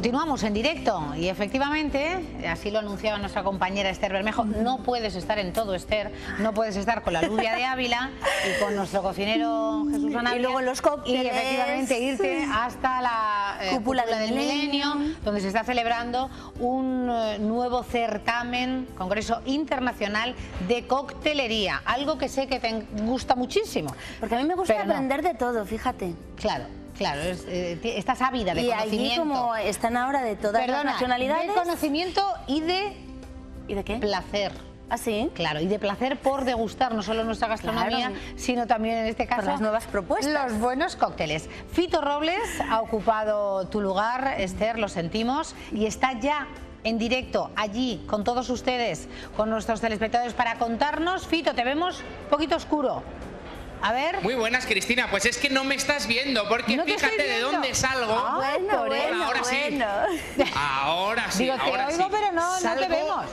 Continuamos en directo y efectivamente, así lo anunciaba nuestra compañera Esther Bermejo, no puedes estar en todo, Esther, no puedes estar con la alubia de Ávila y con nuestro cocinero Jesús Anabria. Y luego los cócteles. Y efectivamente irte hasta la Cúpula del Milenio, donde se está celebrando un nuevo certamen, Congreso Internacional de Coctelería, algo que sé que te gusta muchísimo. Porque a mí me gusta aprender de todo, fíjate. Claro. Claro, estás ávida de conocimiento. Y allí como están ahora de todas las nacionalidades. De conocimiento y de... ¿Y de qué? Placer. ¿Ah, sí? Claro, y de placer por degustar no solo nuestra gastronomía, claro, sino también en este caso por las nuevas propuestas. Los buenos cócteles. Fito Robles ha ocupado tu lugar, Esther, lo sentimos, y está ya en directo allí con todos ustedes, con nuestros telespectadores, para contarnos. Fito, te vemos un poquito oscuro. A ver. Muy buenas, Cristina. Pues es que no me estás viendo, porque no fíjate de dónde salgo. Ahora sí. Ahora sí. Digo, ahora te oigo, sí. pero no te vemos.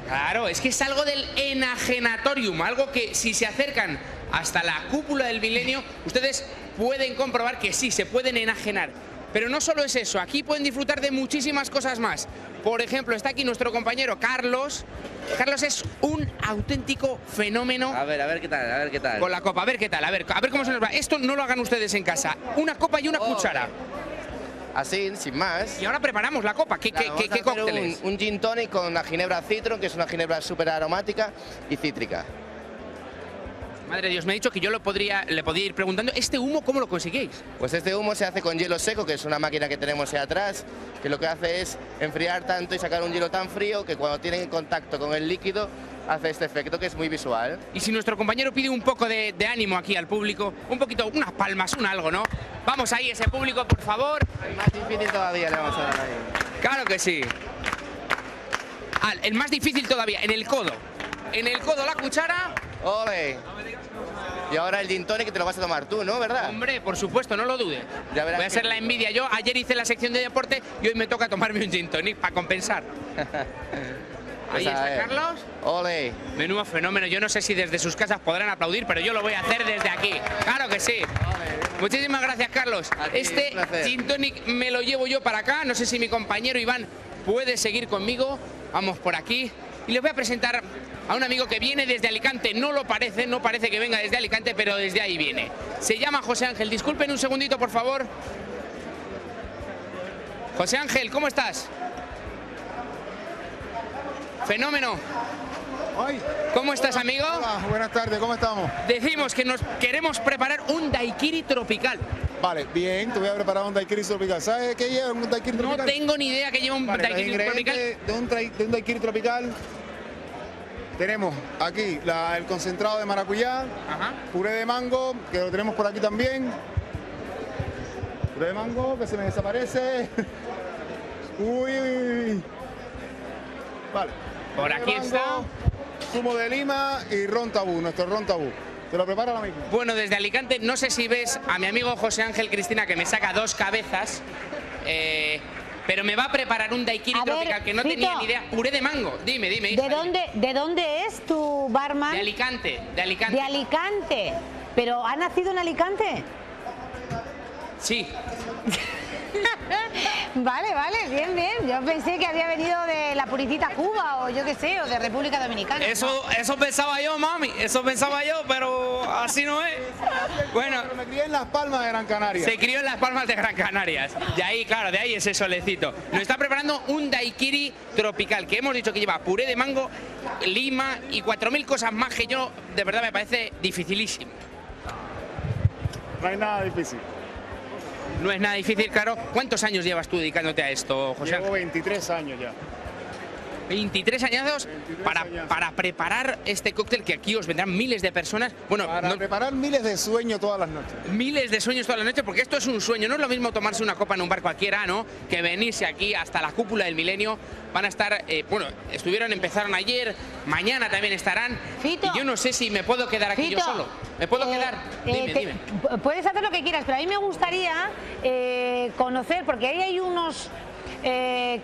Claro, es que salgo del enajenatorium, algo que si se acercan hasta la cúpula del Milenio, ustedes pueden comprobar que sí, se pueden enajenar. Pero no solo es eso, aquí pueden disfrutar de muchísimas cosas más. Por ejemplo, está aquí nuestro compañero Carlos. Carlos es un auténtico fenómeno. A ver qué tal, a ver qué tal. Con la copa, a ver qué tal, a ver cómo se nos va. Esto no lo hagan ustedes en casa. Una copa y una cuchara. Así, sin más. Y ahora preparamos la copa. ¿Qué cócteles? Un gin tonic con una ginebra citron, que es una ginebra súper aromática y cítrica. Madre de Dios, me ha dicho que yo le podría ir preguntando, ¿este humo cómo lo conseguís? Pues este humo se hace con hielo seco, que es una máquina que tenemos ahí atrás, que lo que hace es enfriar tanto y sacar un hielo tan frío que cuando tiene contacto con el líquido hace este efecto que es muy visual. Y si nuestro compañero pide un poco de ánimo aquí al público, un poquito, unas palmas, un algo, ¿no? Vamos ahí, ese público, por favor. El más difícil todavía le vamos a dar ahí. Claro que sí. El más difícil todavía, en el codo. En el codo la cuchara. ¡Ole! Y ahora el gin tonic que te lo vas a tomar tú, ¿no? ¿Verdad? Hombre, por supuesto, no lo dudes. Ya verás. Voy a hacer la envidia. Yo ayer hice la sección de deporte y hoy me toca tomarme un gin tonic para compensar. Ahí está Carlos. ¡Ole! Menudo fenómeno. Yo no sé si desde sus casas podrán aplaudir, pero yo lo voy a hacer desde aquí. ¡Claro que sí! Muchísimas gracias, Carlos. Este gin tonic me lo llevo yo para acá. No sé si mi compañero Iván puede seguir conmigo. Vamos por aquí. Y les voy a presentar a un amigo que viene desde Alicante. No parece que venga desde Alicante, pero desde ahí viene. Se llama José Ángel. Disculpen un segundito, por favor. José Ángel, ¿cómo estás? Fenómeno. ¿Cómo estás, amigo? Hola, buenas tardes, ¿cómo estamos? Decimos que nos queremos preparar un daiquiri tropical. Vale, bien, te voy a preparar un daiquiri tropical. ¿Sabes qué lleva un daiquiri tropical? No tengo ni idea que lleva un daiquiri tropical. De un daiquiri tropical tenemos aquí el concentrado de maracuyá, puré de mango, que lo tenemos por aquí también. Puré de mango, que se me desaparece. Uy. Vale. Por aquí está. Zumo de lima y ron tabú, nuestro ron tabú. Te lo prepara la misma. Bueno, desde Alicante, no sé si ves a mi amigo José Ángel Cristina, que me saca dos cabezas, pero me va a preparar un daiquiri tropical que no tenía ni idea. Puré de mango. Dime, hija. ¿De dónde es tu barman? De Alicante. De Alicante. ¿Pero ha nacido en Alicante? Sí. Vale, bien. Yo pensé que había venido de la Puritita Cuba o yo qué sé, o de República Dominicana. Eso pensaba yo, mami. Eso pensaba yo, pero así no es. Bueno. Pero me crié en Las Palmas de Gran Canaria. Se crió en Las Palmas de Gran Canarias. De ahí, claro, de ahí ese solecito. Nos está preparando un daiquiri tropical, que hemos dicho que lleva puré de mango, lima y 4000 cosas más que yo, de verdad, me parece dificilísimo. No hay nada difícil. No es nada difícil, claro. ¿Cuántos años llevas tú dedicándote a esto, José? Llevo 23 años ya. 23 años para preparar este cóctel, que aquí os vendrán miles de personas. Bueno, para preparar miles de sueños todas las noches. Miles de sueños todas las noches, porque esto es un sueño. No es lo mismo tomarse una copa en un bar cualquiera, ¿no? Que venirse aquí hasta la cúpula del Milenio. Van a estar, empezaron ayer, mañana también estarán. Fito, y yo no sé si me puedo quedar aquí yo solo. ¿Me puedo quedar? Dime. Puedes hacer lo que quieras, pero a mí me gustaría conocer, porque ahí hay unos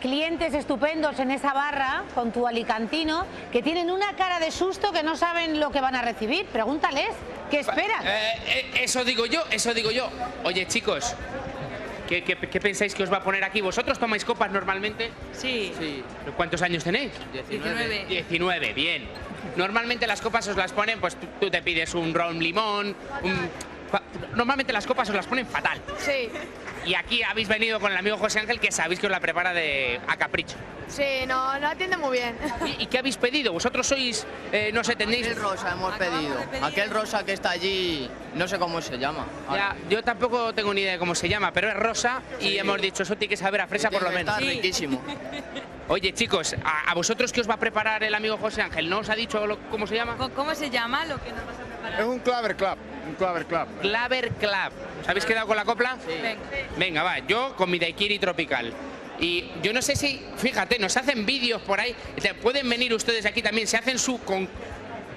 clientes estupendos en esa barra con tu alicantino que tienen una cara de susto, que no saben lo que van a recibir. Pregúntales, ¿qué esperan? Eso digo yo. Oye, chicos, ¿Qué pensáis que os va a poner aquí? ¿Vosotros tomáis copas normalmente? Sí. ¿Cuántos años tenéis? 19. 19, bien. Normalmente las copas os las ponen, pues tú te pides un ron limón, normalmente las copas os las ponen fatal. Sí. Y aquí habéis venido con el amigo José Ángel, que sabéis que os la prepara a capricho. Sí, no atiende muy bien. ¿Y qué habéis pedido? Vosotros sois, no sé, tenéis... Aquel rosa hemos pedido. Aquel rosa que está allí, no sé cómo se llama. Ya, yo tampoco tengo ni idea de cómo se llama, pero es rosa y hemos dicho, eso tiene que saber a fresa por lo menos. Está riquísimo. Oye, chicos, ¿a vosotros qué os va a preparar el amigo José Ángel? ¿No os ha dicho cómo se llama? ¿Cómo se llama lo que nos vas a preparar? Es un Claver Club. Un Claver Club. Claver Club. ¿Os habéis quedado con la copla? Sí. Venga, va, yo con mi daiquiri tropical. Y yo no sé si, fíjate, nos hacen vídeos por ahí. Pueden venir ustedes aquí también, se hacen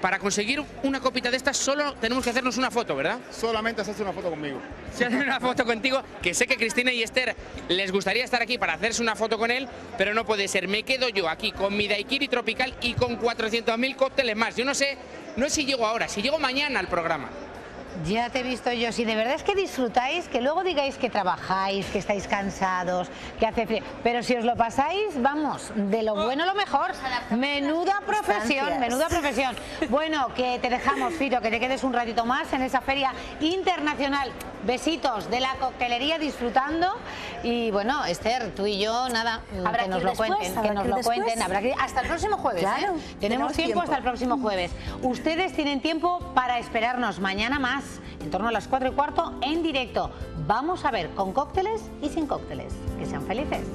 para conseguir una copita de estas solo tenemos que hacernos una foto, ¿verdad? Solamente hacerse una foto conmigo. Se hacen una foto contigo, que sé que Cristina y Esther les gustaría estar aquí para hacerse una foto con él, pero no puede ser. Me quedo yo aquí con mi daiquiri tropical y con 400.000 cócteles más. Yo no sé si llego ahora, si llego mañana al programa. Ya te he visto yo, si de verdad es que disfrutáis, que luego digáis que trabajáis, que estáis cansados, que hace frío, pero si os lo pasáis, vamos, de lo bueno lo mejor. Menuda profesión, menuda profesión. Bueno, que te dejamos, Fito, que te quedes un ratito más en esa feria internacional. Besitos de la coctelería disfrutando y bueno, Esther, tú y yo, nada, que nos lo cuenten, habrá que ir hasta el próximo jueves. Claro, tenemos tiempo hasta el próximo jueves. Ustedes tienen tiempo para esperarnos mañana más, en torno a las 4:15 en directo. Vamos a ver con cócteles y sin cócteles. Que sean felices.